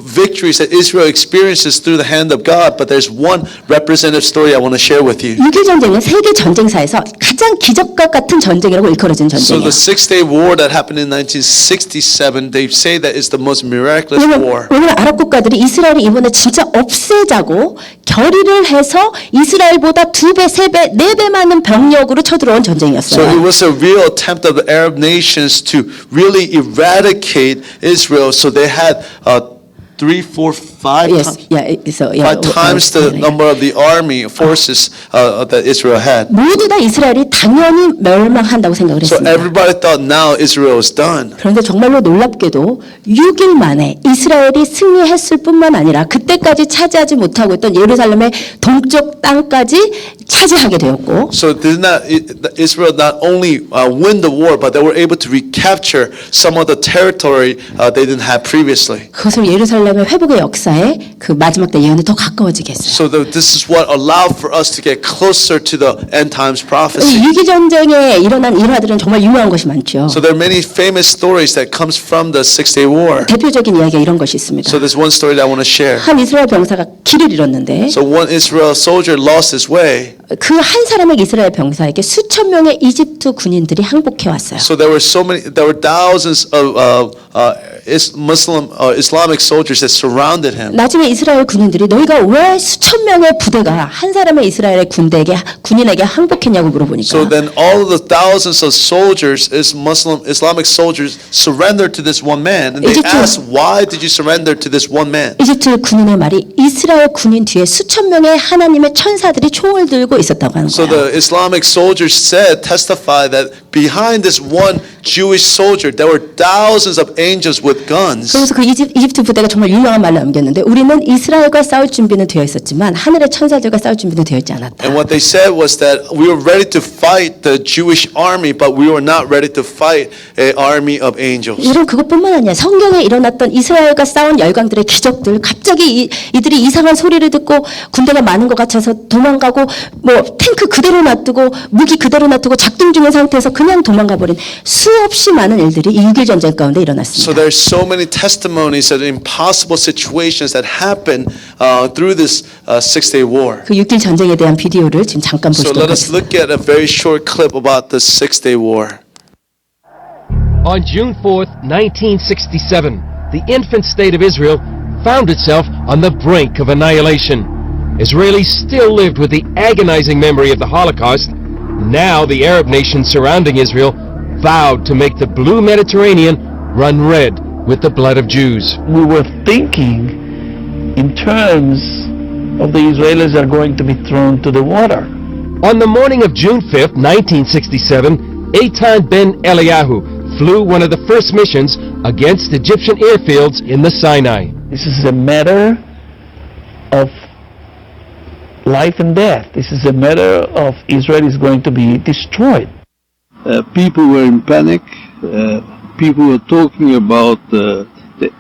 victories that Israel experiences through the hand of God, but there's one representative story I want to share with you. 6.1 전쟁은 세계 전쟁사에서 가장 기적과 같은 전쟁이라고 일컬어진 So 전쟁이에요. the Six-Day War that happened in 1967, they say that is the most miraculous war. 왜냐면 아랍 국가들이 이스라엘을 이번에 진짜 없애자고 결의를 해서 이스라엘보다 2배, 3배, 4배 많은 병력으로 쳐들어온 So it 전쟁이었어요. was a real attempt of the Arab nations to really eradicate Israel. So they had 3, 4, 5 Yes, yeah, so, yeah, five times the number of the army forces that Israel had. 모두 다 이스라엘이 당연히 멸망한다고 생각을 So 했습니다. everybody thought now Israel is done. 그런데 정말로 놀랍게도 6일 만에 이스라엘이 승리했을 뿐만 아니라 그때까지 차지하지 못하고 있던 예루살렘의 동쪽 땅까지 차지하게 되었고 So Israel not only win the war, but they were able to recapture some of the territory they didn't have previously. 그것을 예루살렘의 회복의 역사에 그 마지막 때 예언이 더 가까워지게 했어요. So this is what allowed for us to get closer to the end times 이 prophecy. 위기 전쟁에 일어난 일화들은 정말 유명한 것이 많죠. So there are many famous stories that comes from the Six-Day War. 대표적인 이야기가 이런 것이 있습니다. So there's one story that I want to share. 한 이스라엘 병사가 길을 잃었는데 So one Israel soldier lost his way. 그 한 사람의 이스라엘 병사에게 수천 명의 이집트 군인들이 항복해 왔어요. So there were thousands of Islamic soldiers that surrounded him. 나중에 이스라엘 군인들이 너희가 왜 수천 명의 부대가 한 사람의 이스라엘의 군인에게 항복했냐고 물어보니까 So then all of the thousands of soldiers, Islamic soldiers, surrendered to this one man. And they Egypt- asked, why did you surrender to this one man? 이집트 군인의 말이 이스라엘 군인 뒤에 수천 명의 하나님의 천사들이 총을 들고 있었다고 하는 So 거예요. the Islamic soldiers testify that behind this one Jewish soldier, there were thousands of angels with guns. 그래서 그 이집트 부대가 정말 유명한 말로 남겼는데 우리는 이스라엘과 싸울 준비는 되어 있었지만 하늘의 천사들과 싸울 준비는 되어 있지 않았다. And what they said was that we were ready to fight the Jewish army, but we were not ready to fight an army of angels. 여러분 그것뿐만 아니라 성경에 일어났던 이스라엘과 싸운 열강들의 기적들 갑자기 이들이 이상한 소리를 듣고 군대가 많은 것 같아서 도망가고 뭐 탱크 그대로 놔두고 무기 그대로 놔두고 작동 중인 상태에서 그냥 도망가 버린 수없이 많은 일들이 이 6.1 전쟁 가운데 So 일어났습니다. there's so many testimonies of impossible situations that happened through this Six-Day War. 그 6.1 전쟁에 대한 비디오를 지금 잠깐 So 보시도록 let us 하겠습니다. look at a very short clip about the Six-Day War. On June 4th, 1967, the infant state of Israel found itself on the brink of annihilation. Israelis still lived with the agonizing memory of the Holocaust Now the Arab nations surrounding Israel vowed to make the blue Mediterranean run red with the blood of Jews. We were thinking in terms of the Israelis are going to be thrown to the water. On the morning of June 5th, 1967, Eitan ben Eliyahu flew one of the first missions against Egyptian airfields in the Sinai. This is a matter of life and death. This is a matter of Israel is going to be destroyed. People were in panic. People were talking about the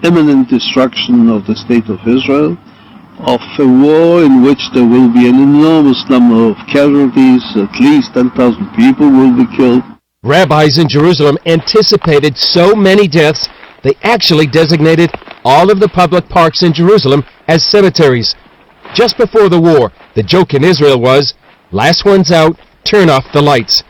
imminent destruction of the state of Israel, of a war in which there will be an enormous number of casualties, at least 10,000 people will be killed. Rabbis in Jerusalem anticipated so many deaths, they actually designated all of the public parks in Jerusalem as cemeteries. Just before the war, the joke in Israel was, last one's out, turn off the lights.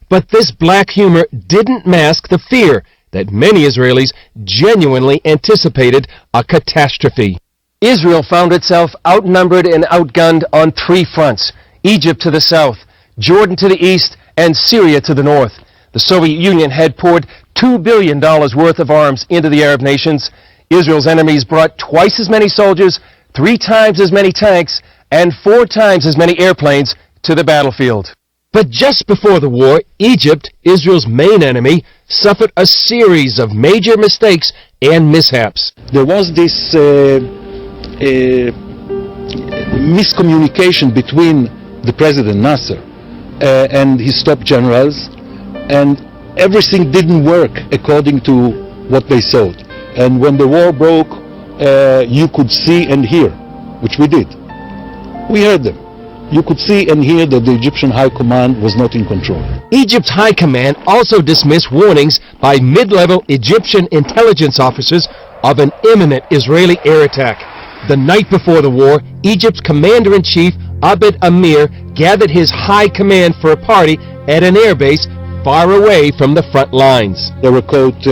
But this black humor didn't mask the fear that many Israelis genuinely anticipated a catastrophe. Israel found itself outnumbered and outgunned on three fronts: Egypt to the south, Jordan to the east, and Syria to the north. The Soviet Union had poured $2 billion worth of arms into the Arab nations. Israel's enemies brought twice as many soldiers, 3 times as many tanks, and 4 times as many airplanes to the battlefield. But just before the war, Egypt, Israel's main enemy, suffered a series of major mistakes and mishaps. There was this miscommunication between the President Nasser and his top generals, and everything didn't work according to what they thought. And when the war broke, you could see and hear, which we did. We heard them. You could see and hear that the Egyptian High Command was not in control. Egypt's High Command also dismissed warnings by mid-level Egyptian intelligence officers of an imminent Israeli air attack. The night before the war, Egypt's Commander-in-Chief Abed Amir gathered his high command for a party at an airbase far away from the front lines. They were caught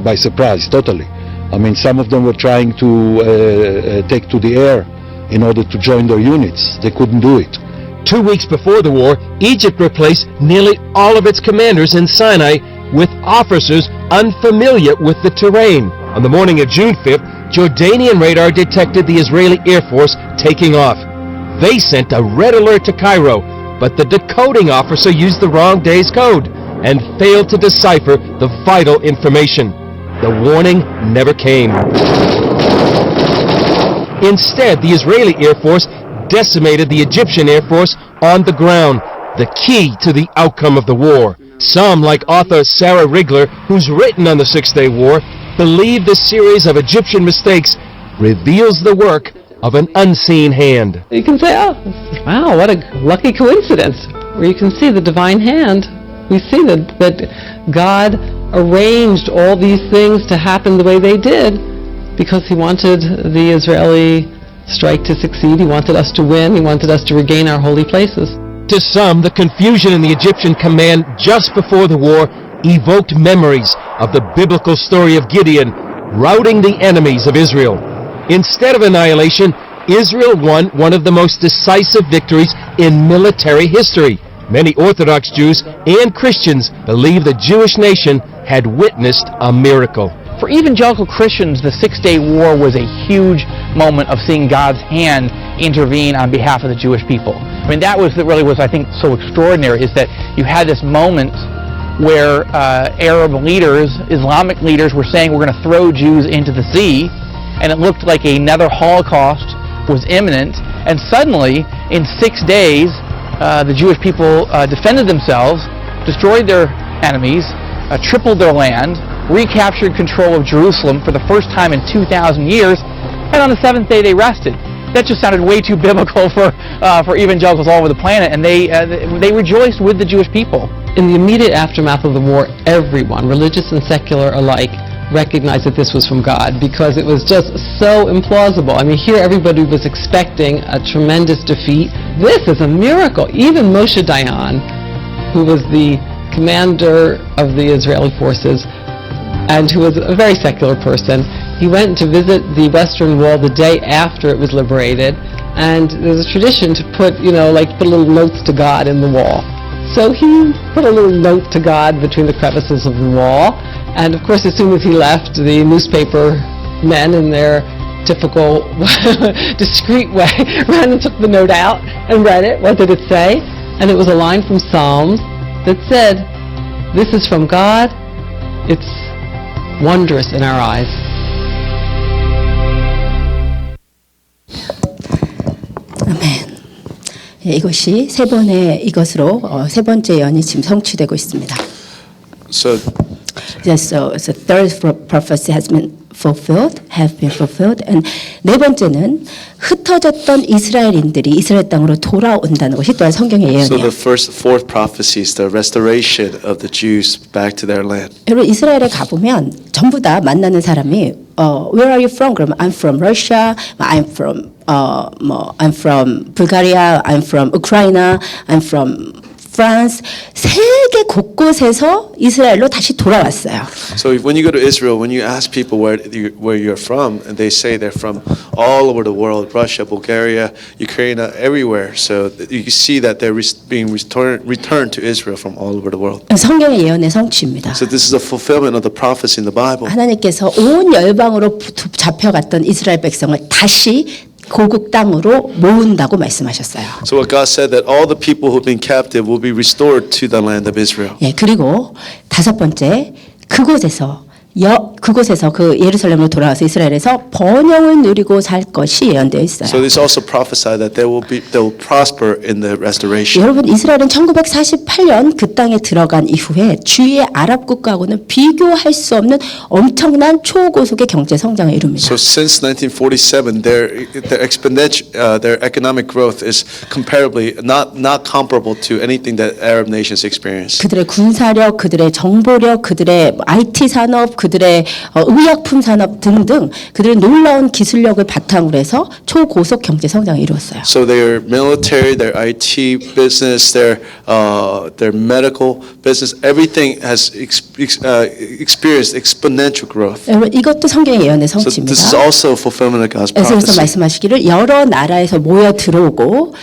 by surprise, totally. I mean, some of them were trying to take to the air in order to join their units. They couldn't do it. 2 weeks before the war, Egypt replaced nearly all of its commanders in Sinai with officers unfamiliar with the terrain. On the morning of June 5th, Jordanian radar detected the Israeli Air Force taking off. They sent a red alert to Cairo, but the decoding officer used the wrong day's code and failed to decipher the vital information. The warning never came. Instead, the Israeli Air Force decimated the Egyptian Air Force on the ground, the key to the outcome of the war. Some, like author Sarah Rigler, who's written on the Six-Day War, believe this series of Egyptian mistakes reveals the work of an unseen hand. You can say, oh, wow, what a lucky coincidence, where you can see the divine hand. We see that God arranged all these things to happen the way they did because he wanted the Israeli strike to succeed. He wanted us to win. He wanted us to regain our holy places. To some, the confusion in the Egyptian command just before the war evoked memories of the biblical story of Gideon routing the enemies of Israel. Instead of annihilation, Israel won one of the most decisive victories in military history. Many Orthodox Jews and Christians believe the Jewish nation had witnessed a miracle. For evangelical Christians, the Six-Day War was a huge moment of seeing God's hand intervene on behalf of the Jewish people. I mean, that really was, I think, so extraordinary, is that you had this moment where Arab leaders, Islamic leaders, were saying we're going to throw Jews into the sea, and it looked like another Holocaust was imminent, and suddenly, in 6 days, the Jewish people defended themselves, destroyed their enemies, tripled their land, recaptured control of Jerusalem for the first time in 2,000 years, and on the 7th day they rested. That just sounded way too biblical for evangelicals all over the planet, and they rejoiced with the Jewish people. In the immediate aftermath of the war, everyone, religious and secular alike, recognized that this was from God because it was just so implausible. I mean, here everybody was expecting a tremendous defeat. This is a miracle. Even Moshe Dayan, who was the commander of the Israeli forces and who was a very secular person, he went to visit the Western Wall the day after it was liberated, and there's a tradition to put, put little notes to God in the wall. So he put a little note to God between the crevices of the wall. And of course, as soon as he left, the newspaper men in their typical discreet way ran and took the note out and read it. What did it say? And it was a line from Psalms that said, "This is from God. It's wondrous in our eyes." 아멘. 예, 이것이 세 번의 이것으로 세 번째 예언이 지금 성취되고 있습니다. So Yes, so the third prophecy has been fulfilled, and 네 번째는 흩어졌던 이스라엘인들이 이스라엘 땅으로 돌아온다는 것이 또한 성경의 So 예언이에요. the fourth prophecy is the restoration of the Jews back to their land. 여러분 이스라엘에 가보면 전부 다 만나는 사람이 Where are you from? 그러면 I'm from Russia, I'm from Bulgaria, I'm from Ukraine, I'm from France. 세계 곳곳에서 이스라엘로 다시 돌아왔어요. So when you go to Israel, when you ask people where you're from, and they say they're from all over the world, Russia, Bulgaria, Ukraine, everywhere. So you see that they're being returned to Israel from all over the world. 성경의 예언의 성취입니다. So this is a fulfillment of the prophecy in the Bible. 하나님께서 온 열방으로 잡혀갔던 이스라엘 백성을 다시 고국 땅으로 모은다고 말씀하셨어요. So what God said that all the people who've been captive will be restored to the land of Israel. 예, 그리고 다섯 번째 그곳에서 그 예루살렘으로 돌아와서 이스라엘에서 번영을 누리고 살 것이 예언되어 있어요. So this also prophesied that they will prosper in the restoration. 여러분 이스라엘은 1948년 그 땅에 들어간 이후에 주위의 아랍 국가하고는 비교할 수 없는 엄청난 초고속의 경제 성장을 이룹니다. So since 1947, their economic growth is comparably not comparable to anything that Arab nations experienced. 그들의 군사력, 그들의 정보력, 그들의 IT 산업, 그들의 의약품 산업 등등 그들의 놀라운 기술력을 바탕으로 해서 초고속 경제 성장을 이루었어요. So their military, their IT business, their medical business, everything has experienced exponential growth. 여러분 이것도 성경의 예언의 So 성취입니다. this is also fulfillment of God's 에스겔서 prophecy. 말씀하시기를 여러 나라에서 모여 들어오고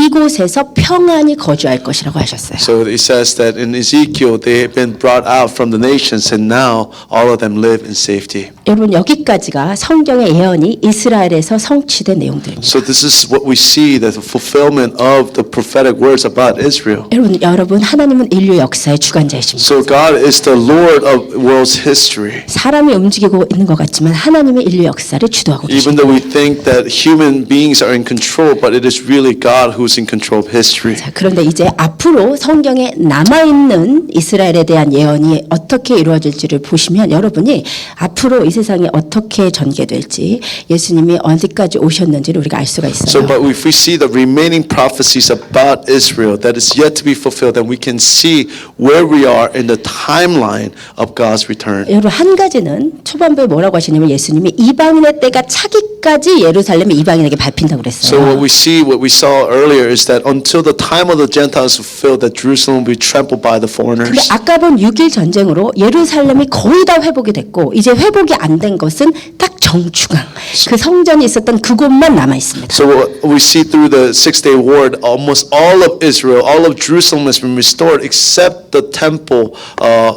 이곳에서 평안히 거주할 것이라고 하셨어요. So it says that in Ezekiel they have been brought out from the nations and now all of them live in safety. 여러분 여기까지가 성경의 예언이 이스라엘에서 성취된 내용들입니다. So this is what we see, the fulfillment of the prophetic words about Israel. 여러분 하나님은 인류 역사의 주관자이십니다. So God is the Lord of world's history. 사람이 움직이고 있는 것 같지만 하나님의 인류 역사를 주도하고 Even 계십니다. though we think that human beings are in control, but it is really God who's in control of history. 자, 그런데 이제 앞으로 성경에 남아있는 이스라엘에 대한 예언이 어떻게 이루어질지를 보시면 여러분이 앞으로 이 세상이 어떻게 전개될지 예수님이 어디까지 오셨는지를 우리가 알 수가 So, 있어요. but if we see the remaining prophecies about Israel that is yet to be fulfilled, then we can see where we are in the timeline of God's return. 여러분 한 가지는 초반부에 뭐라고 하시냐면 예수님이 이방인의 때가 차기까지 예루살렘이 이방인에게 밟힌다고 So 그랬어요. what we saw earlier is that until the time of the Gentiles fulfilled, that Jerusalem will be trampled by the 근데 foreigners. 아까 본 6.1 전쟁으로 예루살렘이 거의 다 회복이 됐고 이제 회복이 안 된 것은 딱 정중앙 그 성전이 있었던 그곳만 남아 있습니다. So what we see through the Six-Day War, almost all of Israel, all of Jerusalem has been restored except the temple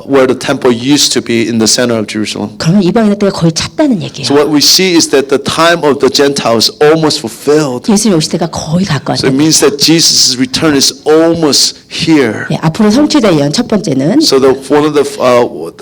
where the temple used to be in the center of Jerusalem. 그러면 이방인의 때가 거의 찼다는 얘기예요. So what we see is that the time of the Gentiles almost fulfilled. 예수님 오실 때가 거의 So 가까웠다. it means that Jesus' return is almost here. 예, 앞으로 성취될 예언 첫 번째는 So one of the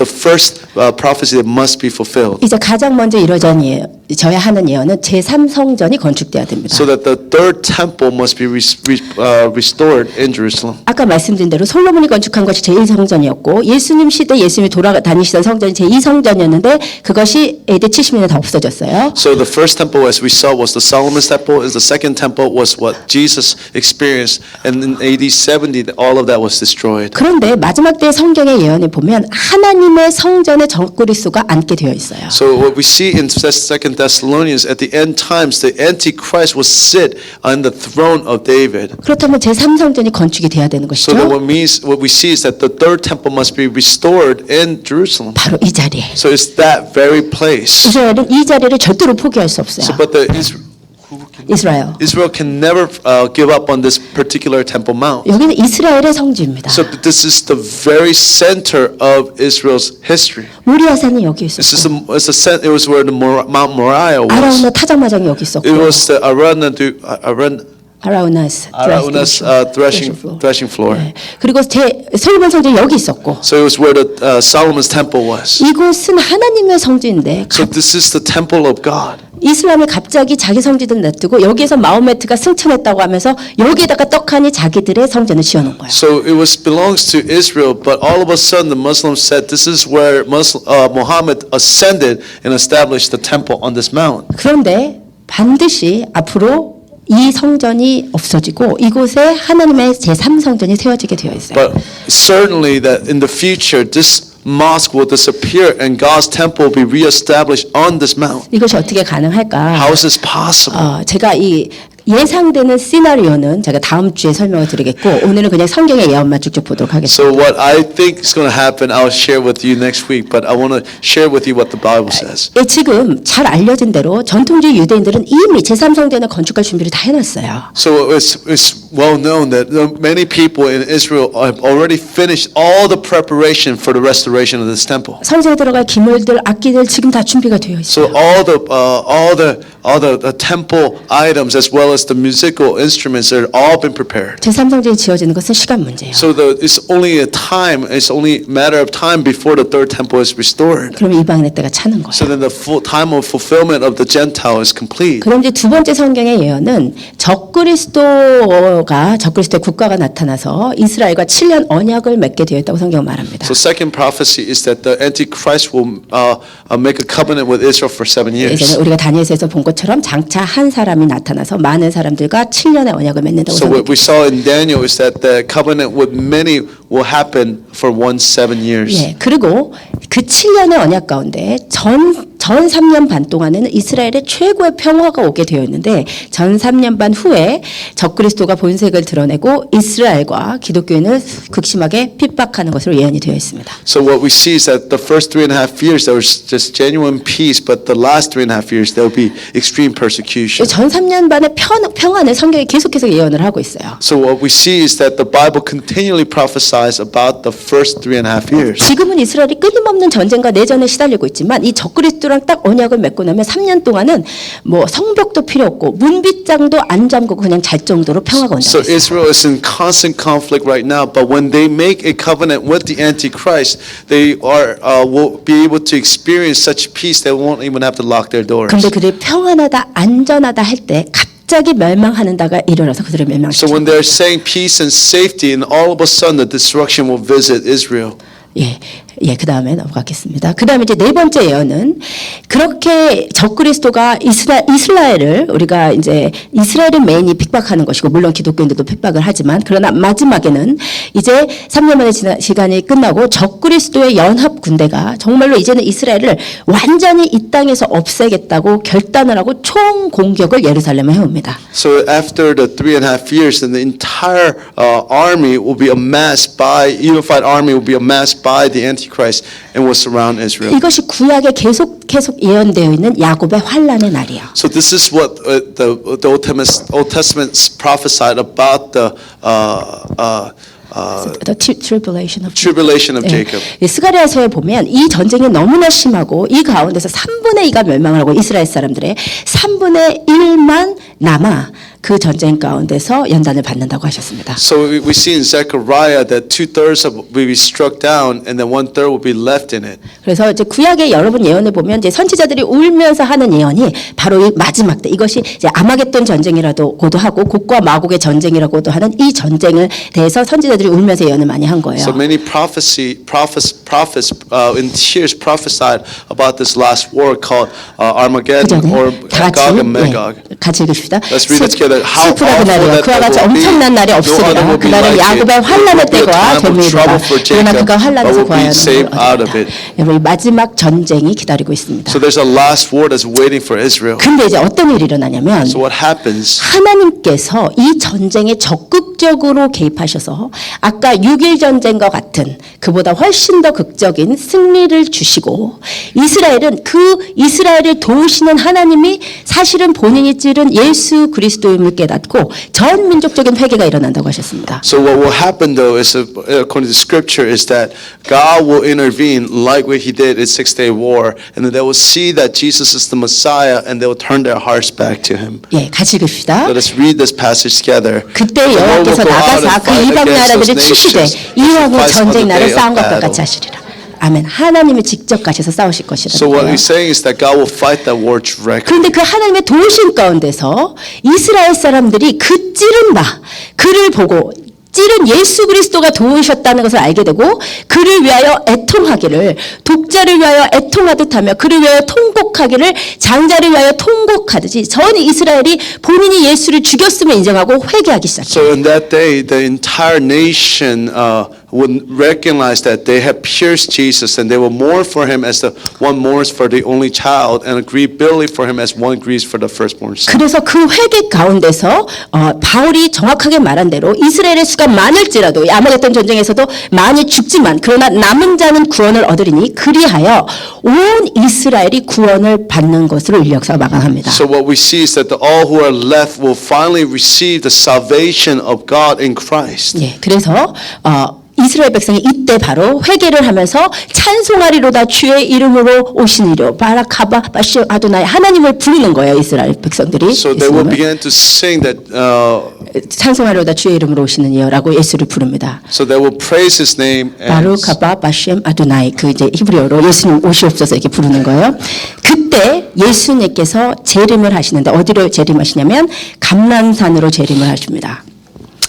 first prophecy that must be fulfilled, 이제 가장 먼저 이루어져야 하는 예언은 제3성전이 건축돼야 됩니다. so that the third temple must be restored in Jerusalem. 아까 말씀드린 대로 솔로몬이 건축한 것이 제1성전이었고 예수님 시대 예수님이 돌아다니시던 성전이 제2성전이었는데 그것이 AD 70년에 다 없어졌어요. So the first temple, as we saw, was the Solomon's temple. And the second temple was what Jesus experienced. And in AD 70, all of that was destroyed. 그런데 마지막 때 성경의 예언에 보면 하나님의 성전에 적그리스도가 앉게 되어 있어요. So what we see in 2 Thessalonians, at the end times, the Antichrist will sit on the throne of David. 그렇다면 제3성전이 건축이 돼야 되는 So that 것이죠. what we see is that the third temple must be restored in Jerusalem. 바로 이 자리에. So it's that very place. 이스라엘은 이 자리를 절대로 포기할 수 So 없어요. but the Israel. Israel. Israel can never give up on this particular Temple Mount. 여기는 이스라엘의 성지입니다. So this is the very center of Israel's history. 모리아산이 여기 This 있었고, is it was where the Mount Moriah was. 아라우나 타작마장이 여기 있었고, It was the 아라우나스 threshing floor. 네. 그리고 솔로몬 성전 여기 있었고, So it was where the Solomon's temple was. 이곳은 하나님의 성지인데 So this is the temple of God. 이슬람이 갑자기 자기 성지들 놔두고 여기에서 마호메트가 승천했다고 하면서 여기에다가 떡하니 자기들의 성전을 지어놓은 거예요. So it belongs to Israel, but all of a sudden the Muslims said this is where Muhammad ascended and established the temple on this mount. 그런데 반드시 앞으로 이 성전이 없어지고 이곳에 하나님의 제3성전이 세워지게 되어 있어요. But certainly that in the future this mosque will disappear and God's temple will be reestablished on this mount. 이것이 어떻게 가능할까? How is this possible? 제가 이 예상되는 시나리오는 제가 다음 주에 설명을 드리겠고 오늘은 그냥 성경의 예언만 쭉쭉 보도록 하겠습니다. So what I think is going to happen, I'll share with you next week. But I want to share with you what the Bible says. 지금 잘 알려진 대로 전통주의 유대인들은 이미 제3성전을 건축할 준비를 다 해놨어요. So it's well known that many people in Israel have already finished all the preparation for the restoration of this temple. 성전에 들어갈 기물들, 악기들 지금 다 준비가 되어 있어요. So all the temple items as well as the musical instruments are all been prepared. 제3성전이 지어지는 것은 시간 문제예요. So it's only a matter of time before the third temple is restored. 그럼 이방인의 때가 차는 거예요. So then the full time of fulfillment of the Gentile is complete. 그럼 이제 두 번째 성경의 예언은 적그리스도의 국가가 나타나서 이스라엘과 7년 언약을 맺게 되었다고 성경은 말합니다. So second prophecy is that the Antichrist will make a covenant with Israel for 7 years. 예전에 우리가 다니엘서에서 본 것처럼 장차 한 사람이 나타나서 많은 사람들과 7년의 언약을 맺는다고 So what we saw in Daniel is that the covenant with many will happen for 7 years. 예, 그리고 그 7년의 언약 가운데 전 3년 반 동안에는 이스라엘의 최고의 평화가 오게 되어 있는데 전 3년 반 후에 적그리스도가 본색을 드러내고 이스라엘과 기독교인을 극심하게 핍박하는 것으로 예언이 되어 있습니다. So what we see is that the first 3.5 years there was just genuine peace, but the last 3.5 years there will be extreme persecution. 전 3년 반의 평안을 성경이 계속해서 예언을 하고 있어요. So what we see is that the Bible continually prophesies about the first 3.5 years. 지금은 이스라엘이 끊임없는 전쟁과 내전에 시달리고 있지만 이 적그리스도랑 딱 언약을 맺고 나면 3년 동안은 뭐 성벽도 필요 없고 문빗장도 안 잠그고 그냥 잘 정도로 평화가 온다고 So 했어요. Israel is in constant conflict right now, but when they make a covenant with the Antichrist, they will be able to experience such peace they won't even have to lock their doors. 근데 그들이 평안하다 안전하다 할 때 갑자기 멸망하는 다가 일어나서 그들을 So 멸망시키죠. when they're saying peace and safety, and all of a sudden the destruction will visit Israel. 그 다음에 넘어가겠습니다. 그 다음에 이제 네 번째 예언은 그렇게 적그리스도가 이스라엘을 우리가 이제 이스라엘을 메인이 핍박하는 것이고 물론 기독교인들도 핍박을 하지만 그러나 마지막에는 이제 3년 만에 시간이 끝나고 적그리스도의 연합 군대가 정말로 이제는 이스라엘을 완전히 이 땅에서 없애겠다고 결단을 하고 총 공격을 예루살렘에 해옵니다. So after the 3.5 years, then the entire army will be amassed unified army will be amassed by the Antichrist and will surround Israel. 이것이 구약에 계속 예언되어 있는 야곱의 환란의 날이야. So this is what the Old Testament prophesied about the tribulation of tribulation of Jacob. 스가랴서에 보면 이 전쟁이 너무나 심하고 이 가운데서 3분의 2가 멸망을 하고 이스라엘 사람들의 3분의 1만 남아 그 전쟁 가운데서 연단을 받는다고 하셨습니다. So we see in Zechariah that 2/3 will be struck down and then 1/3 will be left in it. 그래서 이제 구약의 여러분 예언을 보면 이제 선지자들이 울면서 하는 예언이 바로 이 마지막 때 이것이 이제 아마겟돈 전쟁이라고도 하고 곡과 마곡의 전쟁이라고도 하는 이 전쟁을 대해서 선지자들이 울면서 예언을 많이 한 거예요. So many prophets in tears prophesied about this last war called Armageddon or Gog and Magog. 같이 읽읍시다. Let's read it together. How 슬프다 그날이요. 그와 같이 엄청난 날이 없으리라. 그날은 야곱의 환란의 때가 되므이로다. 그러나 그가 환란에서 구하였느니라. 여러분 마지막 전쟁이 기다리고 있습니다. So there's a last war that's waiting for Israel. 근데 이제 어떤 일이 일어나냐면 So what happens? 하나님께서 이 전쟁에 적극적으로 적극적으로 개입하셔서 아까 6.1 전쟁과 같은 그보다 훨씬 더 극적인 승리를 주시고 이스라엘은 그 이스라엘을 도우시는 하나님이 사실은 본인이 찌른 예수 그리스도임을 깨닫고 전 민족적인 회개가 일어난다고 하셨습니다. So what will happen though is, according to Scripture, is that God will intervene like what He did in Six-Day War, and then they will see that Jesus is the Messiah, and they will turn their hearts back to Him. 예, 같이 읽읍시다. Let us read this passage together. 그때 The Lord will 여호와께서 go out 나가사 and 그 fight 이방 against 나라들을 those 치시되 nations, 이왕의 sacrifice on 전쟁 the 날을 day of 싸움과 battle. 똑같이 하시리라. 아멘. 하나님이 직접 가셔서 싸우실 것이라는 So what 거예요. He's saying is that God will fight that war directly. 그런데 그 하나님의 도우심 가운데서 이스라엘 사람들이 그 찌른 바, 그를 보고 찌른 예수 그리스도가 도우셨다는 것을 알게 되고 그를 위하여 애통하기를, 독자를 위하여 애통하듯 하며 그를 위하여 통곡하기를, 장자를 위하여 통곡하듯이 전 이스라엘이 본인이 예수를 죽였음을 인정하고 회개하기 시작해요. So in that day, the entire nation would recognize that they had pierced Jesus, and they will mourn for Him as the one mourns for the only child, and grieve bitterly for Him as one grieves for the firstborn son. 그래서 그 회개 가운데서 바울이 정확하게 말한 대로 이스라엘의 수가 많을지라도 아마겟돈 전쟁에서도 많이 죽지만 그러나 남은 자는 구원을 얻으리니 그리하여 온 이스라엘이 구원을 받는 것으로 인력사가 마감합니다. So what we see is that all who are left will finally receive the salvation of God in Christ. 예, 그래서 이스라엘 백성이 이때 바로 회개를 하면서 찬송하리로다 주의 이름으로 오시니로 바라카바 바시 아도나이 하나님을 부르는 거예요. 이스라엘 백성들이. So they will 예수님을. begin to sing that. 찬송하리로다 주의 이름으로 오시는 이여라고 예수를 부릅니다. So they will praise His name. And 바루카바 바시엠 아도나이 그 이제 히브리어로 예수님 오시옵소서 이렇게 부르는 거예요. 그때 예수님께서 재림을 하시는데 어디로 재림하시냐면 감람산으로 재림을 하십니다.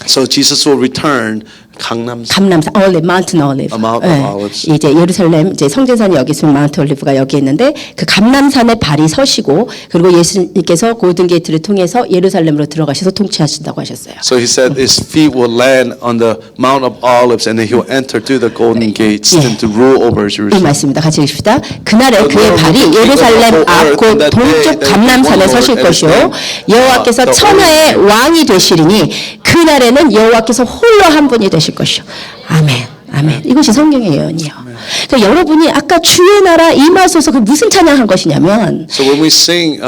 so Jesus will return. 강남산. 감람산, 올리브, 마운틴 올리브. Mount of Olives. 이제 예루살렘 이제 성전산이 여기 있으면 마운트 올리브가 여기 있는데 그 감람산에 발이 서시고 그리고 예수님께서 골든 게이트를 통해서 예루살렘으로 들어가셔서 통치하신다고 하셨어요. So He said His feet will land on the Mount of Olives, and then He will enter through the golden gates and to rule over 이 Jerusalem. 말씀입니다. 같이 읽읍시다. 그날에 The 그의 Lord 발이 will 예루살렘 take over 앞 earth, 곧 and that 동쪽 day there will be 감람산에 one 서실 Lord, and His 것이요 name, 여호와께서 the 천하의 Holy 왕이 되시리니 그날에는 여호와께서 홀로 한 분이 되실 것이요. 아멘. 아멘. 이것이 성경의 예언이에요. 그러니까 여러분이 아까 주의 나라 임하소서 그 무슨 찬양한 것이냐면 So when we sing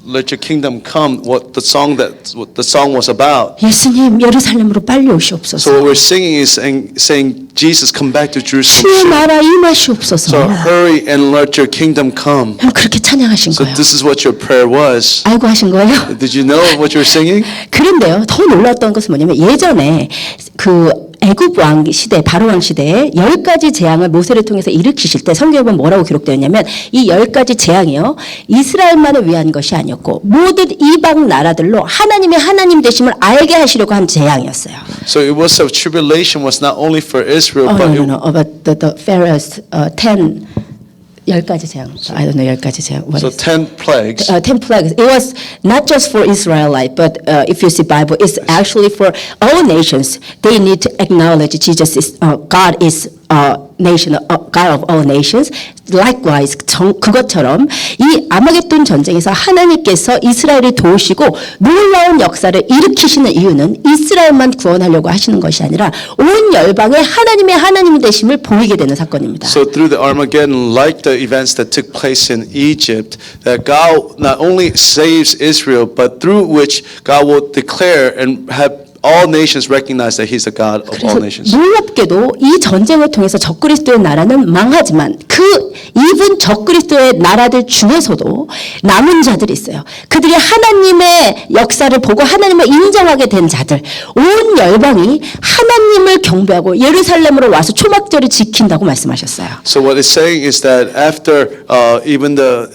Let Your Kingdom Come, what the song was about. 예수님 예루살렘으로 빨리 So 오시옵소서. what we're singing is saying Jesus, come back to 주의 Jerusalem. 나라 So 임하시옵소서. hurry and let Your Kingdom come. 그렇게 찬양하신 So 거예요. this is what your prayer was. 알고 하신 거예요? Did you know what you were singing? 그런데요, 더 놀랐던 것은 뭐냐면 예전에 그 애굽 왕 시대, 바로 왕 시대에 10가지 재앙을 모세를 통해서 일으키실 때 성경에 보면 뭐라고 기록되었냐면 이 10가지 재앙이요 이스라엘만을 위한 것이 아니었고 모든 이방 나라들로 하나님의 하나님 되심을 알게 하시려고 한 재앙이었어요. So it was a tribulation was not only for Israel, Oh, but no. About the Pharaoh's 10가지 재앙. I don't know 10가지 재앙. What so is 10 plagues. 10 plagues. It was not just for Israelite, but if you see Bible, it's actually for all nations. They need to acknowledge Jesus is God is nation, God of all nations. Likewise, 그것처럼 이 아마겟돈 전쟁에서 하나님께서 이스라엘을 도우시고 놀라운 역사를 일으키시는 이유는 이스라엘만 구원하려고 하시는 것이 아니라 온 열방에 하나님의 하나님 되심을 보이게 되는 사건입니다. So through the Armageddon, like the events that took place in Egypt, that God not only saves Israel, but through which God will declare and have all nations recognize that He's the God of all 그래서 nations. 놀랍게도 이 전쟁을 통해서 적그리스도의 나라는 망하지만 그 이분 적그리스도의 나라들 중에서도 남은 자들이 있어요. 그들이 하나님의 역사를 보고 하나님을 인정하게 된 자들, 온 열방이 하나님을 경배하고 예루살렘으로 와서 초막절을 지킨다고 말씀하셨어요. So what it's saying is that after even the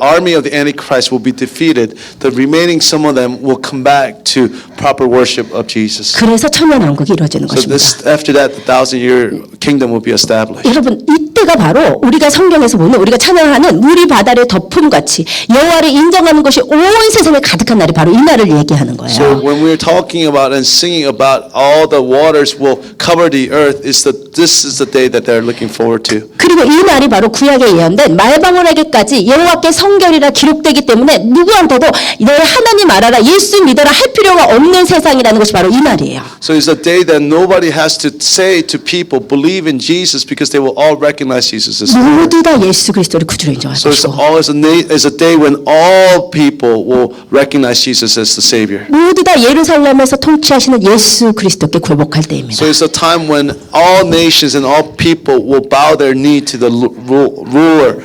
army of the Antichrist will be defeated, the remaining some of them will come back to proper worship of Jesus. 그래서 천년왕국이 이루어지는 So 것입니다. after that, the 1,000-year kingdom will be established. 여러분 이때 때가 바로 우리가 성경에서 보는 우리가 찬양하는 물이 바다를 덮음 같이 여호와를 인정하는 것이 온 세상에 가득한 날이 바로 이 날을 얘기하는 거예요. So when we're talking about and singing about all the waters will cover the earth, this is the day that they're looking forward to. 그리고 이 날이 바로 구약에 예언된 말방울에게까지 여호와께 성결이라 기록되기 때문에 누구한테도 내 하나님 알아라, 예수 믿어라 할 필요가 없는 세상이라는 것이 바로 이 날이에요. So it's a day that nobody has to say to people, believe in Jesus, because they will all recognize Jesus as Lord. 모두 다 예수 그리스도를 구주로 인정할 So it's 것이고 a day when all people will recognize Jesus as the Savior. 모두 다 예루살렘에서 통치하시는 예수 그리스도께 굴복할 때입니다. So it's a time when all nations and all people will bow their knee to the ruler,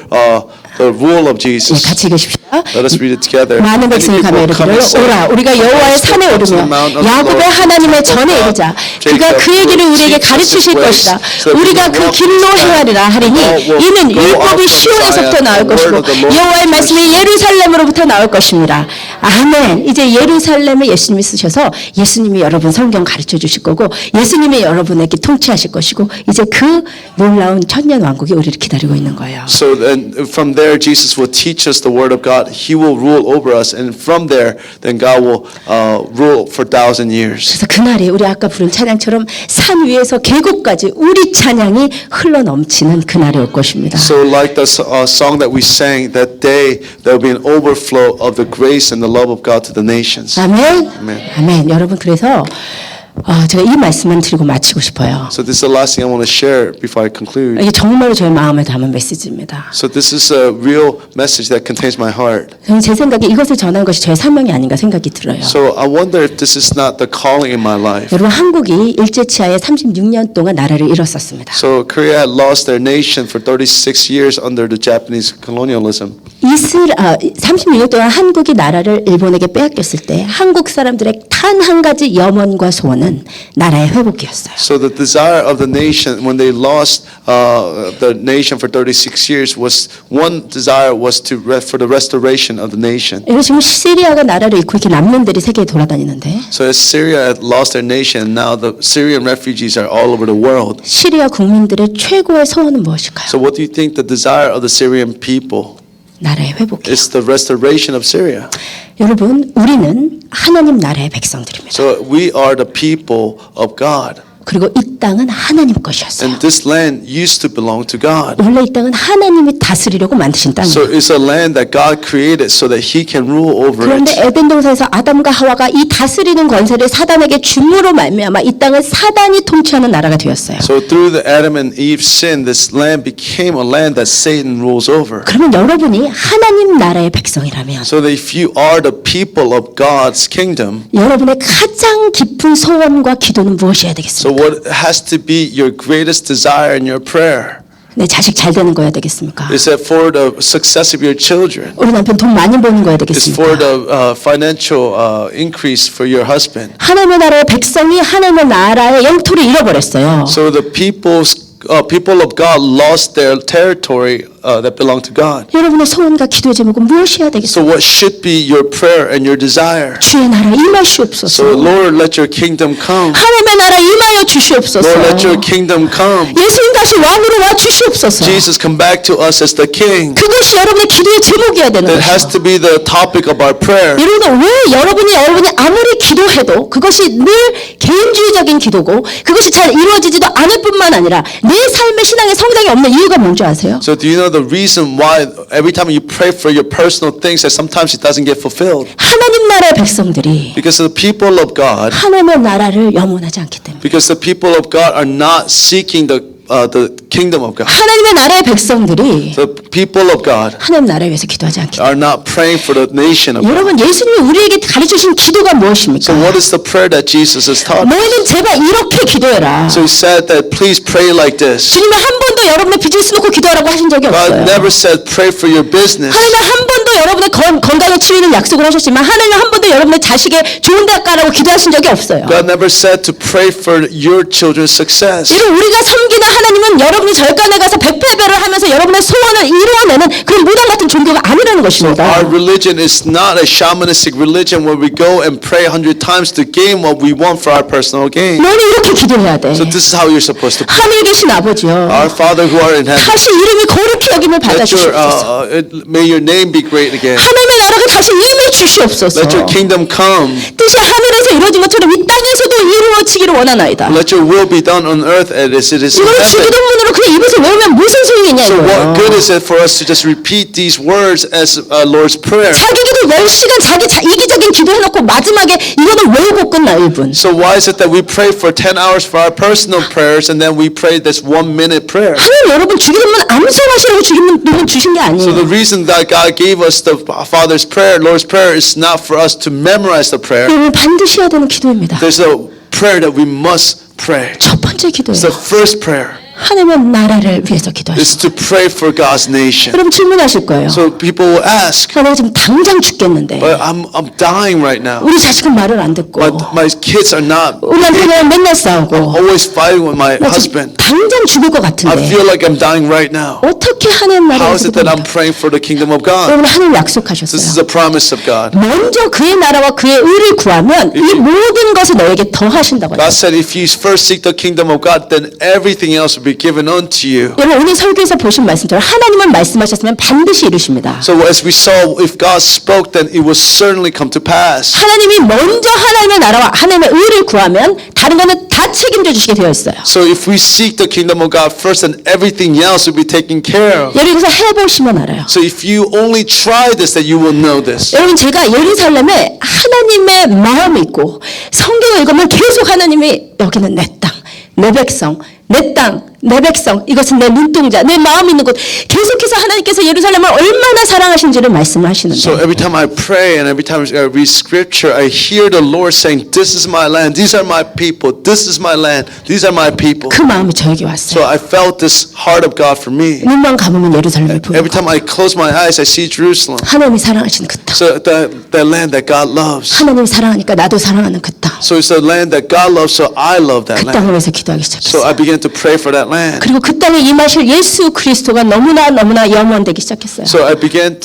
the rule of 예, Jesus. 같이 읽으십시다. Let us read it together. 많은 백성이 가며 이르기를 오라 우리가 여호와의 산에 오르며 야곱의 하나님의 전에 이르자 그가 그의 길을 우리에게 가르치실 것이다. 우리가 그 길로 행하리라 하리니 이는 율법이 시온에서부터 나올 것이고 여호와의 말씀이 예루살렘으로부터 나올 것입니다. 아멘. 이제 예루살렘에 예수님이 쓰셔서 예수님이 여러분 성경 가르쳐 주실 거고 예수님이 여러분에게 통치하실 것이고 이제 그 놀라운 천년 왕국이 우리를 기다리고 있는 거예요. So then from there Jesus will teach us the word of God. He will rule over us, and from there then God will rule for 1,000 years. 그래서 그날이 우리 아까 부른 찬양처럼 산 위에서 계곡까지 우리 찬양이 흘러 넘치는 그날이 올 것입니다. So like the song that we sang, that day there will be an overflow of the grace and the love of God to the nations. 아멘. 아멘. 아멘. 여러분 그래서 제가 이 말씀만 드리고 마치고 싶어요. So this is the last thing I want to share before I conclude. 이게 정말로 저의 마음에 담은 메시지입니다. So this is a real message that contains my heart. 저는 제 생각에 이것을 전하는 것이 저의 사명이 아닌가 생각이 들어요. So I wonder if this is not the calling in my life. 여러분 한국이 일제치하에 36년 동안 나라를 잃었었습니다. So Korea had lost their nation for 36 years under the Japanese colonialism. 36년 동안 한국이 나라를 일본에게 빼앗겼을 때 한국 사람들의 단 한 가지 염원과 소원은 나라의 회복이었어요. So the desire of the nation when they lost the nation for 36 years was one desire was for the restoration of the nation. 여러분 지금 시리아가 나라를 잃고 이렇게 난민들이 세계에 돌아다니는데 So as Syria had lost their nation, now the Syrian refugees are all over the world. 시리아 국민들의 최고의 소원은 무엇일까요? So what do you think the desire of the Syrian people? 나라의 회복이요. It's the restoration of Syria. 여러분 우리는 하나님 나라의 백성들입니다. So we are the people of God. 그리고 이 땅은 하나님 것이었어요. And this land used to belong to God. 원래 이 땅은 하나님이 다스리려고 만드신 So 땅이에요. it's a land that God created so that He can rule over 그런데 it. 에덴 동산에서 아담과 하와가 이 다스리는 권세를 사단에게 줌으로 말미암아 이 땅은 사단이 통치하는 나라가 되었어요. So through the Adam and Eve sin, this land became a land that Satan rules over. 그러면 여러분이 하나님 나라의 백성이라면 So that if you are the people of God's kingdom, 여러분의 가장 깊은 소원과 기도는 무엇이어야 so 되겠습니까? what has to be your greatest desire in your prayer? 내 자식 잘 되는 거야 되겠습니까? Is that for the success of your children? 우리 남편 돈 많이 버는 거야 Is for 되겠습니까? the financial increase for your husband? 하나님의 나라의 백성이 하나님의 나라의 영토를 잃어버렸어요. So the people of God lost their territory that belonged to God. 여러분의 소원과 기도의 제목은 무엇이어야 So 되겠습니까? what should be your prayer and your desire? 주의 나라 So 임하시옵소서. Lord, let your kingdom come. 하나님의 나라 임하여 주시옵소서. Lord, let your kingdom come. 예수님 다시 왕으로 와 주시옵소서. Jesus, come back to us as the King. 그것이 여러분의 기도의 제목이어야 되는 That has 거죠. to be the topic of our prayer. 여러분 왜 여러분이 아무리 기도해도 그것이 늘 개인주의적인 기도고 그것이 잘 이루어지지도 않을 뿐만 아니라 내 삶의 신앙의 성장이 없는 이유가 뭔지 아세요? So do you know the reason why every time you pray for your personal things that sometimes it doesn't get fulfilled? 하나님 나라의 백성들이 Because the people of God, 하나님의 나라를 염원하지 않기 때문에 because the people of God are not seeking the kingdom of God. 하나님의 나라의 백성들이 The people of God 하나님 나라를 위해서 기도하지 않기 때문에 are not praying for the nation of God. 여러분 예수님이 우리에게 가르쳐주신 기도가 So 무엇입니까? what is the prayer that Jesus has taught? 너희는 제발 이렇게 기도해라. So he said that please pray like this. 주님이 한 번도 여러분의 비즈니스 놓고 기도하라고 하신 적이 God 없어요. never said pray for your business. 하나님은 한 번도 여러분의 여러분의 건강에 치유는 약속을 하셨지만 하나님은 한 번도 여러분의 자식의 좋은 대학 가라고 기도하신 적이 없어요. God never said to pray for your children's success. 여러분 우리가 섬기는 하나님은 여러분이 절간에 가서 백패배를 하면서 여러분의 소원을 이루어내는 그런 무당 같은 종교가 아니라는 것입니다. Our religion is not a shamanistic religion where we go and pray 100 times to gain what we want for our personal gain. 너는 이렇게 기도해야 돼. So this is how you're supposed to pray. 하늘에 계신 아버지요. Our Father who art in heaven, 다시 이름이 거룩히 여김을 let 받아주시옵소서. may your name be great again. 하나님의 나라가 다시 임해 주시옵소서. Let your kingdom come. 뜻이 하늘에서 이루어진 것처럼 이 땅에서도 이루어지기를 원하나이다. Let your will be done on earth as it is in 이거는 heaven. 주기도문으로 그냥 입에서 외우면 무슨 소용이냐 So what 이거예요. good is it for us to just repeat these words as Lord's Prayer? 자기 기도 10시간 자기 이기적인 기도해놓고 마지막에 이거는 외우고 끝나 1분. So why is it that we pray for 10 hours for our personal prayers and then we pray this 1-minute prayer? 하나님 여러분 주기도문 암송하시라고 주기도문 주신 게 So the 아니에요. reason that God gave us the Father's prayer, Lord's Prayer, is not for us to memorize the prayer. 여러분 반드시 해야 되는 기도입니다. There's a prayer that we must pray. 첫 번째 It's 기도예요. the first prayer. 하나님의 나라를 위해서 기도하시고. Is to pray for God's nation. 여러분 질문하실 거예요. So people will ask, 내가 지금 당장 죽겠는데 but I'm dying right now. 우리 자식은 말을 안 듣고 My kids are not 우리 남편이랑 맨날 싸우고 always fighting with my 나 지금 husband. 당장 죽을 것 I 같은데 feel like I'm dying right now. 어떻게 하나님 How 나라를 is it that I'm praying for the kingdom of God? 여러분 하나님 This is 약속하셨어요. a promise of God. 먼저 그의 나라와 그의 의를 구하면 이 모든 것을 너에게 더 하신다고 God 했어요. said if you first seek the kingdom of God, then everything else will be given unto you. 여러분 오늘 설교에서 보신 말씀처럼 하나님은 말씀하셨으면 반드시 이루십니다. So as we saw, if God spoke, then it will certainly come to pass. 하나님이 먼저 하나님의 나라와 하나님의 의를 구하면 다른 거는 다 책임져 주시게 되어 있어요. So if we seek the kingdom of God first, then everything else will be taken care of. 여러분 그래서 해보시면 알아요. So if you only try this, then you will know this. 여러분 제가 예루살렘에 하나님의 마음이 있고 성경을 읽으면 계속 하나님이 여기는 내 땅, 내 백성, 내 땅, 내 백성, 이것은 내 눈동자, 내 마음 있는 곳. 계속해서 하나님께서 예루살렘을 얼마나 사랑하신지를 말씀을 하시는데 So every time I pray and every time I read scripture, I hear the Lord saying, this is my land, these are my people, this is my land, these are my people. 그 마음이 저에게 So 왔어요. I felt this heart of God for me. 눈만 감으면 예루살렘을 보고 Every time I close my eyes, I see Jerusalem. 하나님이 사랑하시는 그 땅. So the land that God loves. 하나님이 사랑하니까 나도 사랑하는 그 땅. So it's the land that God loves, so I love that 그 land. 땅을 위해서 기도하기 So 시작했어요. I began to pray for that land. 그리고 그 땅에 임하실 예수 그리스도가 너무나 염원되기 시작했어요. So I began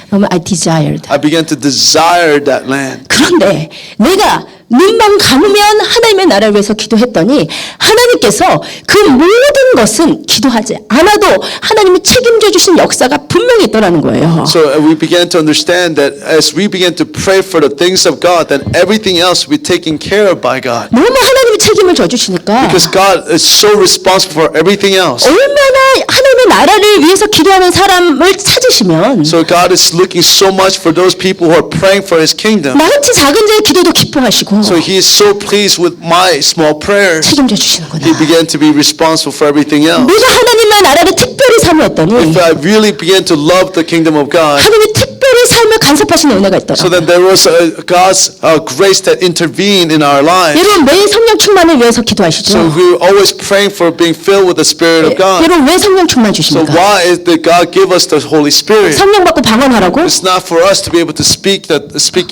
너무 I desired. to desire that land. 그런데 내가 눈만 감으면 하나님의 나라를 위해서 기도했더니 하나님께서 그 모든 것은 기도하지 않아도 하나님이 책임져 주신 역사가 분명히 있더라는 거예요. So we began to understand that as we began to pray for the things of God, then everything else will be taken care of by God. 너무 하나님이 책임을 져주시니까 Because God is so responsible for everything else. 얼마나 하나님의 나라를 위해서 기도하는 사람을 찾으시면 So God is looking so much for those people who are praying for His kingdom. 나같이 작은 자의 기도도 기뻐하시고 So He is so pleased with my small prayers. 책임져 주시는구나. He began to be responsible for everything else. 내가 하나님의 나라를 특별히 사모했더니 If I really began to love the kingdom of God, 하나님이 특별히 삶을 간섭하시는 은혜가 있더라. so then there was God's grace that intervened in our lives. 여러분 매일 성령 충만을 위해서 So 기도하시죠. we're always praying for being filled with the Spirit of God. 여러분 왜 성령 충만 So 주십니까? why did God give us the Holy Spirit? 성령 받고 방언하라고? It's not for us to be able to speak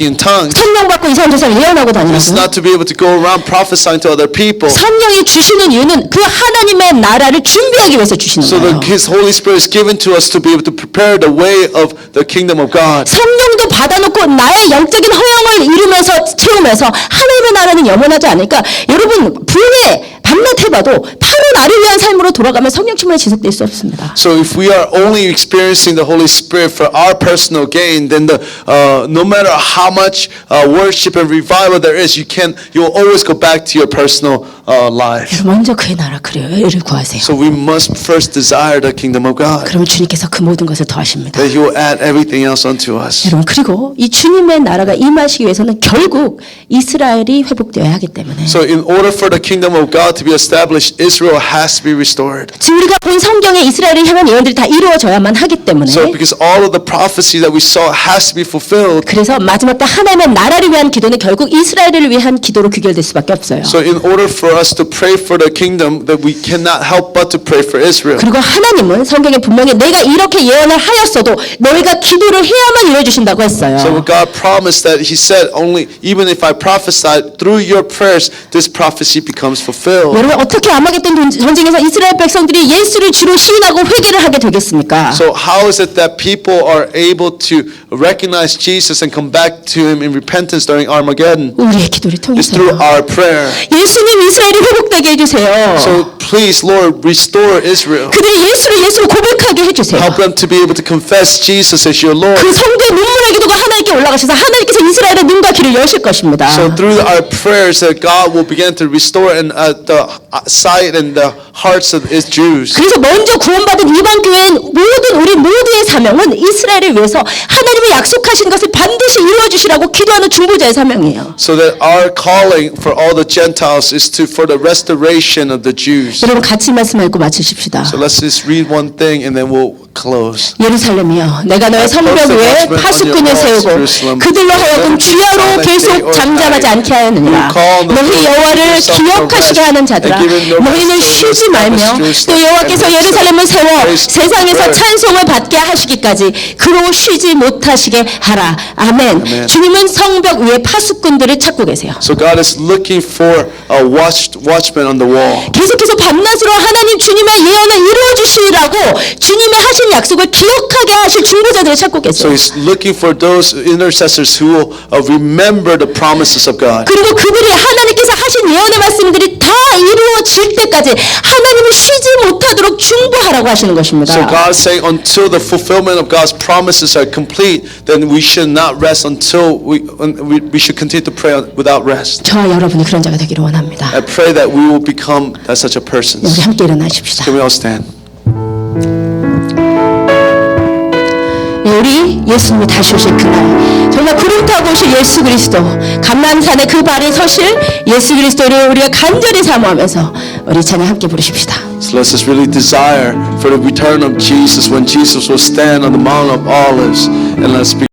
in tongues. 성령 받고 이사람 저사람 예언하고 It's 다니라고? not to be able to go around prophesying to other people. 성령이 주시는 이유는 그 하나님의 나라를 준비하기 위해서 주시는 So 거예요. His Holy Spirit is given to us to be able to prepare the way of the kingdom of God. 성령도 받아놓고 나의 영적인 허영을 이루면서 채우면서 하나님의 나라는 영원하지 않으니까 여러분 부흥회 밤낮 해봐도 바로 나를 위한 삶으로 돌아가면 성령 충만이 지속될 수 없습니다. So if we are only experiencing the Holy Spirit for our personal gain, then no matter how much worship and revival there is, you'll always go back to your personal life. 여러분 먼저 그의 나라 그의 의를 구하세요. So we must first desire the kingdom of God, 그러면 주님께서 그 모든 것을 더하십니다. that He will add everything else unto us. 여러분 그리고 이 주님의 나라가 임하시기 위해서는 결국 이스라엘이 회복되어야 하기 때문에 So in order for the kingdom of God to be established, Israel has to be restored. 지금 우리가 본 성경의 이스라엘을 향한 예언들이 다 이루어져야만 하기 때문에 So because all of the prophecy that we saw has to be fulfilled. 그래서 마지막 때 하나님의 나라를 위한 기도는 결국 이스라엘을 위한 기도로 귀결될 수밖에 없어요. So in order for us to pray for the kingdom, that we cannot help but to pray for Israel. 그리고 하나님은 성경에 분명히 내가 이렇게 예언을 하였어도 너희가 기도를 해야만 이루어주신다고 했어요. So God promised that He said only even if I prophesied through your prayers, this prophecy becomes fulfilled. 여러분 어떻게 아마겟돈 전쟁에서 이스라엘 백성들이 예수를 주로 시인하고 회개를 하게 되겠습니까? So how is it that people are able to recognize Jesus and come back to Him in repentance during Armageddon? 우리의 기도를 It's through 통해서요. our prayer. 예수님 이스라엘이 회복되게 해주세요. So please, Lord, restore Israel. 그들이 예수를 고백하게 해주세요. Help them to be able to confess Jesus as your Lord. 그 성도의 눈물의 기도가 하나님께 올라가셔서 하나님께서 이스라엘의 눈과 귀를 여실 것입니다. So through our prayers that God will begin to restore and the sight and the hearts of His Jews. 그래서 먼저 구원받은 이방 교회인 우리 모두의 사명은 이스라엘을 위해서 하나님이 약속하신 것을 반드시 이루어 주시라고 기도하는 중보자의 사명이에요. So that our calling for all the Gentiles is for the restoration of the Jews. 여러분 같이 말씀 읽고 마치십시다. So let's just read one thing and then we'll close. 예루살렘이여 내가 너의 성벽 위에 파수꾼을 세우고 그들로 하여금 주야로 계속 잠잠하지 않게 하였느니라. 너희 여호와를 기억하시게 하는 자들아 너희는 쉬지 말며 또 여호와께서 예루살렘을 세워 세상에서 찬송을 받게 하시기까지 그로 쉬지 못하시게 하라. 아멘. 주님은 성벽 위에 파수꾼들을 찾고 계세요. So God is looking for a watchman on the wall. 계속해서 밤낮으로 하나님 주님의 예언을 이루어 주시라고 주님의 하신 약속을 기억하게 하실 중보자들을 찾고 So 계세요. He's looking for those intercessors who will remember the promises of God. 그리고 그들이 하나님께서 하신 예언의 말씀들이 다 이루어질 때까지 하나님을 쉬지 못하도록 중보하라고 하시는 것입니다. So God is saying until the fulfillment of God's promises are complete, then we should not rest until we should continue to pray without rest. 저와 여러분이 그런 자가 되기를 원합니다. I pray that we will become such a person. 우리 함께 일어나십시다. Can we all stand? 우리 예수님이 다시 오실 그날 정말 구름 타고 오실 예수 그리스도 감람산에 그 발에 서실 예수 그리스도를 우리가 간절히 사모하면서 우리 찬양 함께 부르십시다. So let's just really desire for the return of Jesus when Jesus will stand on the Mount of Olives, and let's be